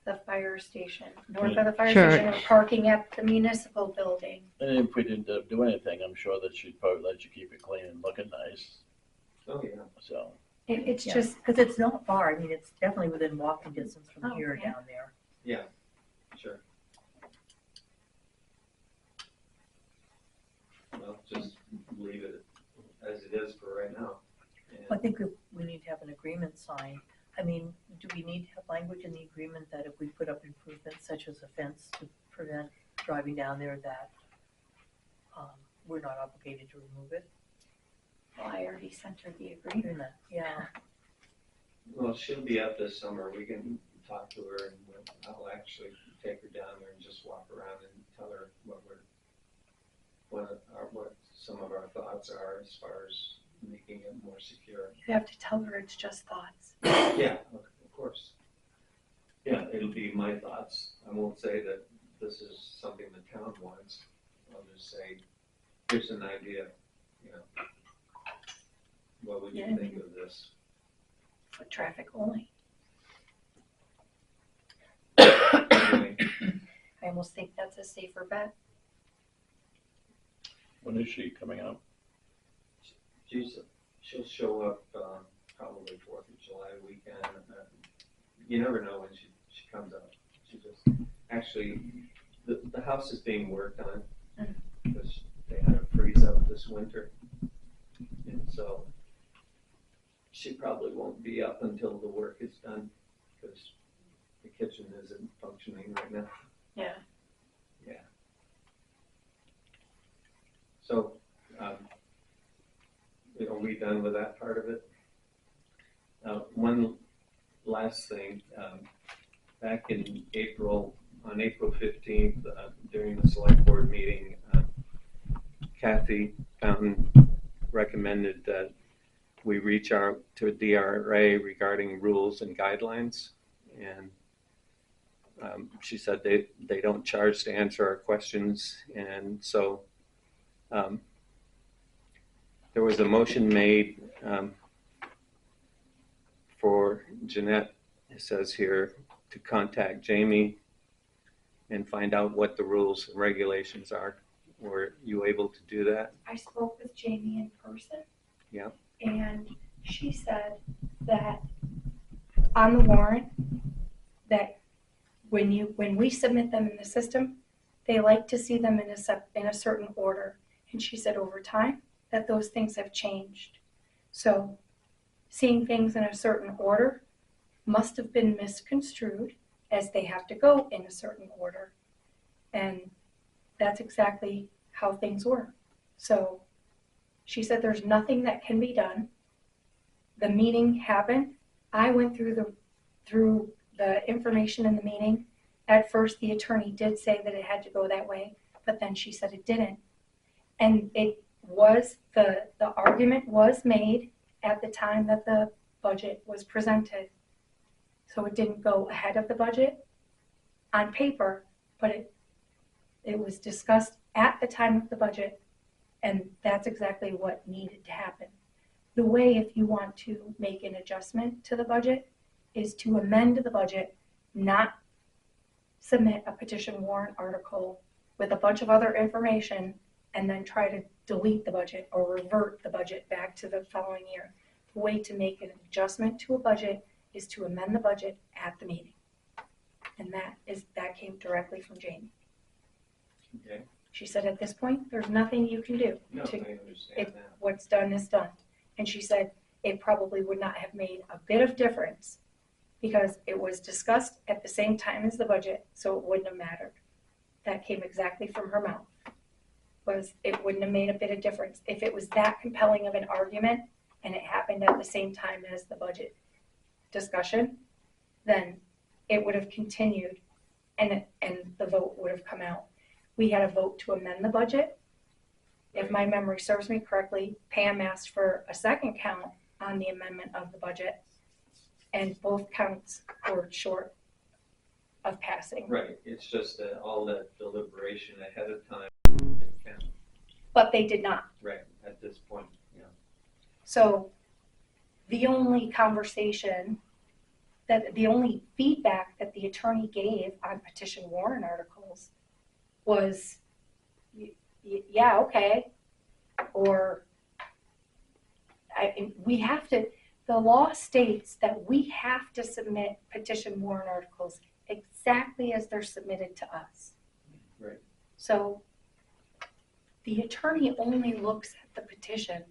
the fire station, north of the fire station, or Church. parking at the municipal building. And if we didn't do anything, I'm sure that she'd probably let you keep it clean and looking nice, Oh, yeah. so. It's Yeah, just, because it's not far. I mean, it's definitely within walking distance from Oh, here okay. down there. Yeah, sure. Well, just leave it as it is for right now. I think we need to have an agreement signed. I mean, do we need to have language in the agreement that if we put up improvements such as a fence to prevent driving down there, that we're not obligated to remove it? well, I already sent her the agreement. Yeah. Well, she'll be up this summer. We can talk to her and I'll actually take her down there and just walk around and tell her what some of our thoughts are as far as making it more secure. You have to tell her it's just thoughts. Yeah, of course. Yeah, it'll be my thoughts. I won't say that this is something the town wants. I'll just say, here's an idea, you know. What would you Yeah. think of this? Foot traffic only. Anyway, I almost think that's a safer bet. When is she coming up? she'll show up probably 4th of July weekend. You never know when she comes up. She just, actually, the house is being worked on because they had a freeze up this winter. And so she probably won't be up until the work is done because the kitchen isn't functioning right now. Yeah. Yeah. So, are we done with that part of it? One last thing, back in April, on April 15th, during the select board meeting, Kathy Fountain recommended that we reach out to DRA regarding rules and guidelines. And she said they don't charge to answer our questions. And so there was a motion made for Jeanette, it says here, to contact Jamie and find out what the rules and regulations are. Were you able to do that? I spoke with Jamie in person. Yeah. And she said that on the warrant, that when we submit them in the system, they like to see them in a certain order. And she said over time that those things have changed. So seeing things in a certain order must have been misconstrued as they have to go in a certain order. And that's exactly how things work. So she said there's nothing that can be done. The meeting happened. I went through the information in the meeting. At first, the attorney did say that it had to go that way, but then she said it didn't. And it was, the argument was made at the time that the budget was presented. So it didn't go ahead of the budget on paper, but it was discussed at the time of the budget, and that's exactly what needed to happen. The way, if you want to make an adjustment to the budget, is to amend the budget, not submit a petition warrant article with a bunch of other information and then try to delete the budget or revert the budget back to the following year. The way to make an adjustment to a budget is to amend the budget at the meeting. And that came directly from Jamie. Okay. She said at this point, there's nothing you can do. No, I understand that. What's done is done. And she said it probably would not have made a bit of difference because it was discussed at the same time as the budget, so it wouldn't have mattered. That came exactly from her mouth. It wouldn't have made a bit of difference. If it was that compelling of an argument and it happened at the same time as the budget discussion, then it would have continued and the vote would have come out. We had a vote to amend the budget. If my memory serves me correctly, Pam asked for a second count on the amendment of the budget, and both counts were short of passing. Right, it's just that all that deliberation ahead of time. But they did not. Right, at this point, yeah. So the only conversation the only feedback that the attorney gave on petition warrant articles was, yeah, okay, or we have to, the law states that we have to submit petition warrant articles exactly as they're submitted to us. Right. So the attorney only looks at the petition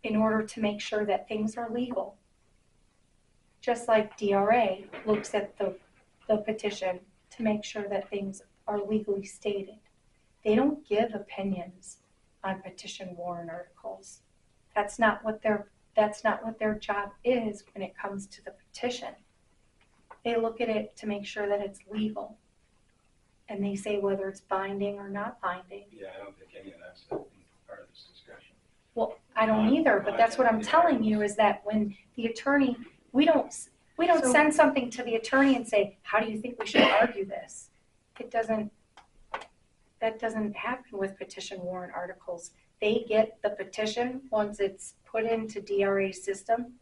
in order to make sure that things are legal. Just like DRA looks at the petition to make sure that things are legally stated. They don't give opinions on petition warrant articles. That's not what their job is when it comes to the petition. They look at it to make sure that it's legal. And they say whether it's binding or not binding. Yeah, I don't think any of that's part of this discussion. Well, I don't either, but that's what I'm telling you is that when the attorney, we don't send something to the attorney and say, how do you think we should argue this? That doesn't happen with petition warrant articles. They get the petition once it's put into DRA's system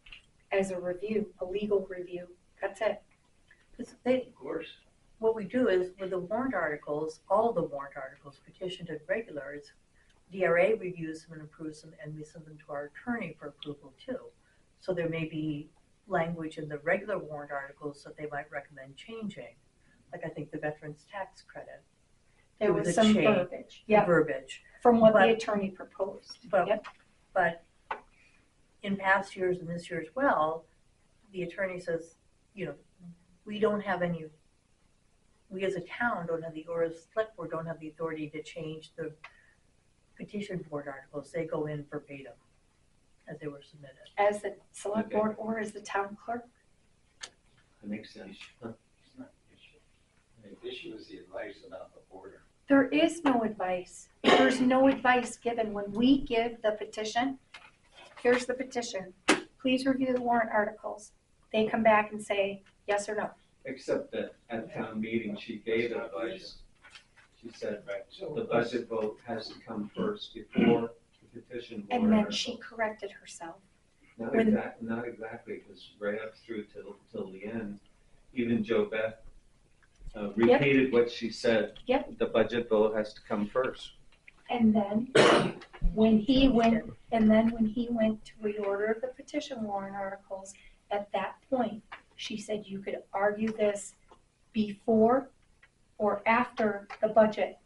as a review, a legal review. That's it. Of course. What we do is with the warrant articles, all of the warrant articles, petitioned and regulars, DRA reviews them and approves them, and we send them to our attorney for approval too. So there may be language in the regular warrant articles that they might recommend changing. Like I think the veterans tax credit. There was some verbiage. Yeah. Yep. Verbiage. From what But- the attorney proposed. But, Yep. but in past years and this year as well, the attorney says, we don't have any, we as a town don't have or as Selectboard don't have the authority to change the petition warrant articles. They go in verbatim as they were submitted. As the select board or as the town clerk. That makes sense. Huh? It's not the issue. The issue is the advice about the order. There is no advice. There's no advice given. When we give the petition, here's the petition. Please review the warrant articles. They come back and say yes or no. Except that at town meeting, she gave advice. She said So the budget vote has to come first before the petition warrant. And then she article. corrected herself. Not when- not exactly, because right up through till the end, even Joe Beth repeated what she said. Yep. The budget vote has to come first. And then when he went to reorder the petition warrant articles, at that point, she said you could argue this before or after the budget.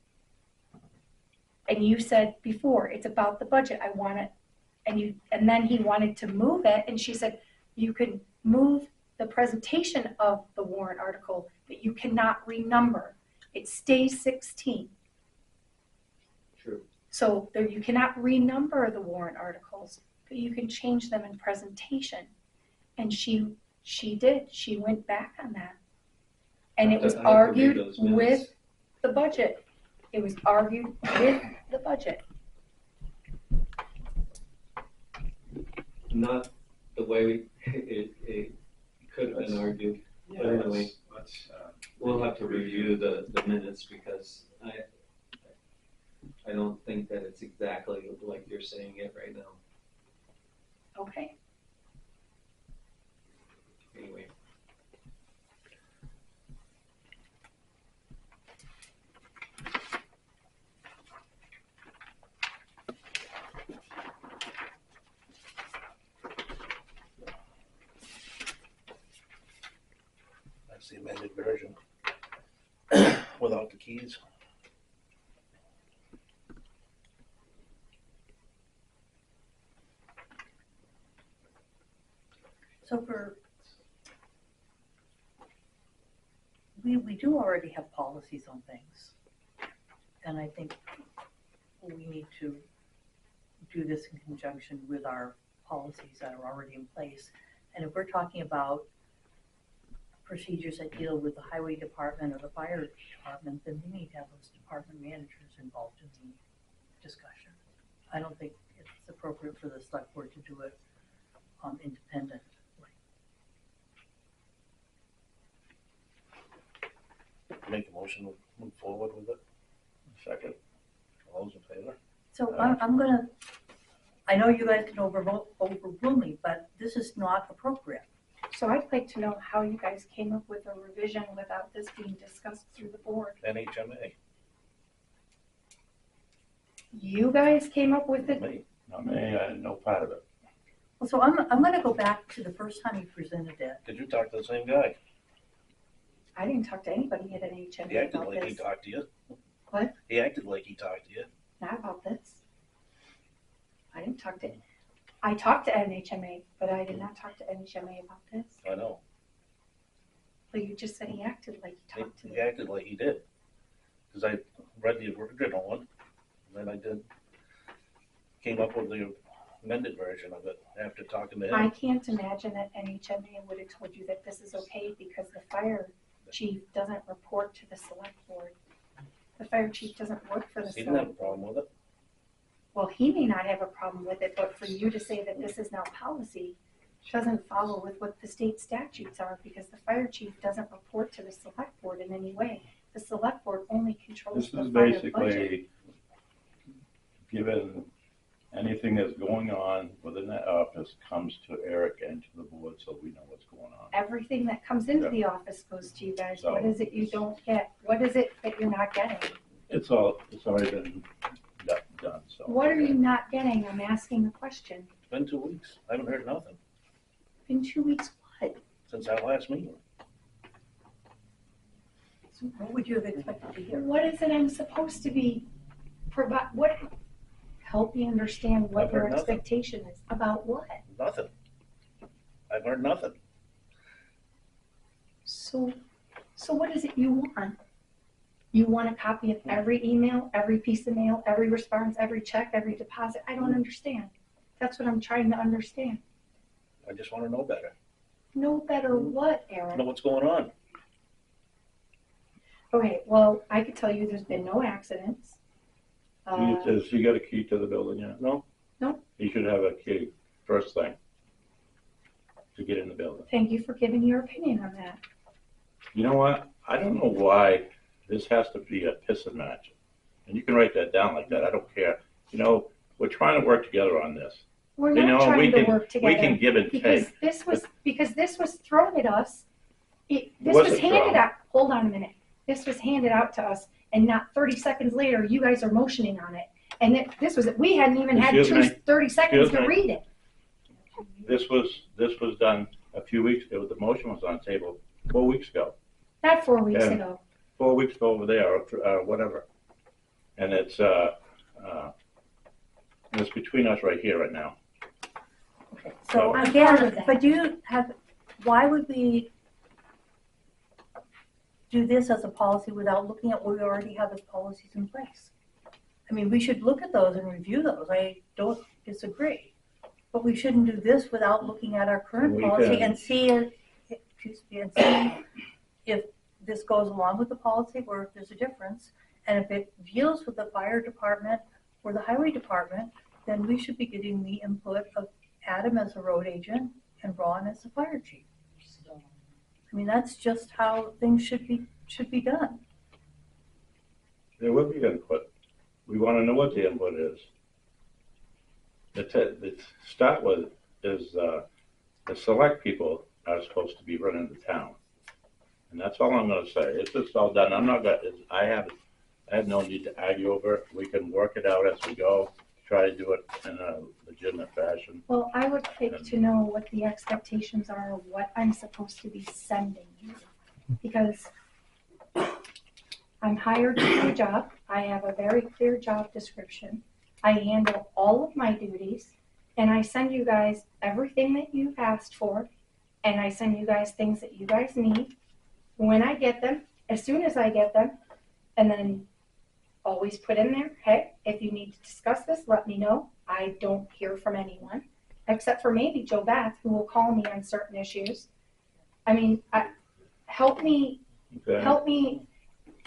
And you said before, it's about the budget, I want it. And then he wanted to move it, and she said, you could move the presentation of the warrant article, but you cannot renumber. It stays 16. True. So there, you cannot renumber the warrant articles, but you can change them in presentation. And she did. She went back on that. And it was I have to read argued those minutes. with the budget. It was argued with the budget. Not the way it could have been argued. Yeah, But anyway, let's we'll have to review the minutes because I don't think that it's exactly like you're saying it right now. Okay. Anyway. That's the amended version. Without the keys. So we do already have policies on things. And I think we need to do this in conjunction with our policies that are already in place. And if we're talking about procedures that deal with the highway department or the fire department, then we need to have those department managers involved in the discussion. I don't think it's appropriate for the select board to do it independently. Make a motion to move forward with it. Second. All those in favor? So I'm gonna I know you guys can overrule me, but this is not appropriate. So I'd like to know how you guys came up with a revision without this being discussed through the board. NHMA. You guys came up with it? Me, not me, I had no part of it. Well, so I'm gonna go back to the first time you presented it. Did you talk to the same guy? I didn't talk to anybody at He NHMA acted about like he this. talked to you. What? He acted like he talked to you. Not about this. I didn't talk to, I talked to NHMA, but I did not talk to NHMA about this. I know. But you just said he acted like he talked to He them. acted like he did. Because I read the original one, and then I came up with the amended version of it after talking to I him. can't imagine that NHMA would have told you that this is okay because the fire chief doesn't report to the select board. The fire chief doesn't work for the He didn't have a select board. problem with it. Well, he may not have a problem with it, but for you to say that this is now policy doesn't follow with what the state statutes are because the fire chief doesn't report to the select board in any way. The select board only controls This the is fire budget. basically given anything that's going on within that office comes to Eric and to the board so we know what's going on. Everything that comes into Yeah. the office goes to you guys. So- What is it you don't get? What is it that you're not getting? It's already been done, so. What are you not getting? I'm asking a question. It's been 2 weeks. I haven't heard nothing In 2 weeks, what? since our last meeting. So what would you have expected to hear? What is it I'm supposed to be what? Help me understand what I've your heard nothing. expectation is. About what? Nothing. I've heard nothing. So what is it you want? You want a copy of every email, every piece of mail, every response, every check, every deposit? I don't understand. That's what I'm trying to understand. I just want to know better. No better what, Eric? Know what's going on. Okay, well, I could tell you there's been no accidents. Does he got a key to the building yet? No? No. He should have a key, first thing, to get in the building. Thank you for giving your opinion on that. You know what? I don't know why this has to be a piss and match. And you can write that down like that, I don't care. You know, we're trying to work together on this. We're You not know, trying we to can- work together. We can give and Because take. this was thrown at us. This wasn't was handed thrown. out, hold on a minute. This was handed out to us and not 30 seconds later, you guys are motioning on it. And we hadn't even had Excuse me. 30 seconds Excuse to me. read it. This was done a few weeks ago, the motion was on the table 4 weeks ago. Not 4 weeks Yeah. ago. 4 weeks ago over there, or whatever. And it's between us right here, right now. So I'm part of again, that. but why would we do this as a policy without looking at what we already have as policies in place? I mean, we should look at those and review those. I don't disagree. But we shouldn't do this without looking at our current We policy can. and see if this goes along with the policy or if there's a difference. And if it deals with the fire department or the highway department, then we should be getting the input of Adam as a road agent and Ron as the fire chief. I mean, that's just how things should be done. There will be input. We want to know what the input is. The start with is the select people are supposed to be running the town. And that's all I'm gonna say. It's just all done. I have no need to argue over it. We can work it out as we go, try to do it in a legitimate fashion. Well, I would like to know what the expectations are of what I'm supposed to be sending you. Because I'm hired to do a job. I have a very clear job description. I handle all of my duties. And I send you guys everything that you've asked for. And I send you guys things that you guys need when I get them, as soon as I get them. And then always put in there, hey, if you need to discuss this, let me know. I don't hear from anyone, except for maybe Joe Beth, who will call me on certain issues. I mean, help me, Okay?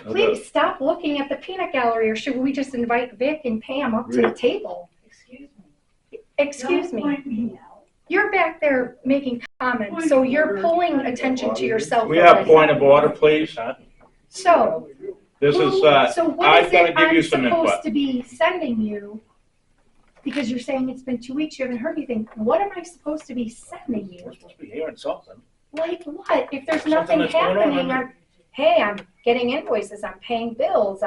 please stop looking at the peanut gallery, or should we just invite Vic and Pam up to the table? Excuse me. You're back there making comments, so you're pulling attention to yourself. We have already. point of order, please. So, This is, so what I've is gotta it give you I'm some supposed input. to be sending you Because you're saying it's been 2 weeks, you haven't heard anything. What am I supposed to be sending you? We're supposed to be hearing something. Like what? If there's Something nothing that's going on, happening, I mean- hey, I'm getting invoices, I'm paying bills,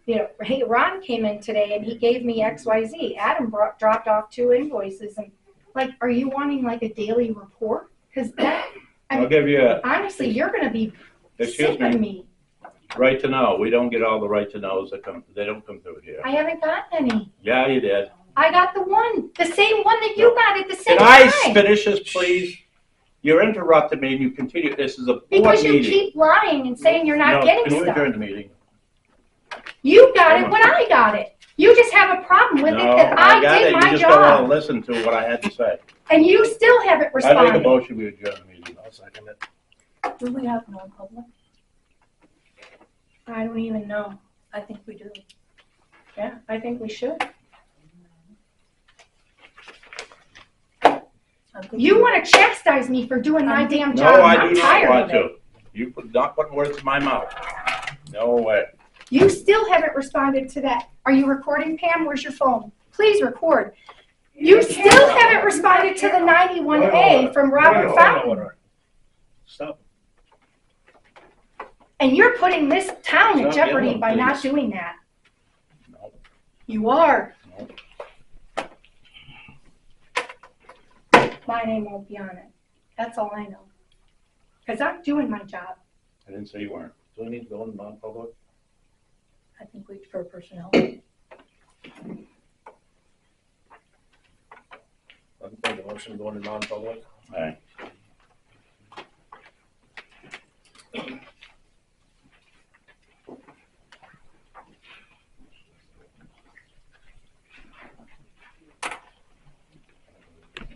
hey, Ron came in today and he gave me XYZ. Adam dropped off 2 invoices and like, are you wanting like a daily report? Cause that, I'll give you a, honestly, you're gonna be excuse sick of me, me. right to know. We don't get all the right to knows that come, they don't come through here. I haven't gotten any. Yeah, you did. I got the same one that you got at the same Can I time. finish this, please? You're interrupting me and you continue. This is a board Because you meeting. keep lying and saying you're not No, getting can we stuff. adjourn the meeting? You got it when I got it. You just have a problem with it No, that I I got did it. my You just don't want to job. listen to what I had to say. And you still haven't I make a responded. motion, we adjourn the meeting. I'll second it. Do we have non-public? I don't even know. I think we do. Yeah, I think we should. I'm thinking- You want to chastise me for doing my damn No, job. I I'm do not tired want of to. it. You put not put words in my mouth. No way. You still haven't responded to that. Are you recording, Pam? Where's your phone? Please record. You still haven't responded to the 91A from Robert Fountain. Stop. And you're putting this town in Stop jeopardy yelling, by not please. doing that. No. You are. No. My name won't be on it. That's all I know. Because I'm doing my job. I didn't say you weren't. Do we need to go into non-public? I think we, for personnel. I can make a motion to go into non-public. All right.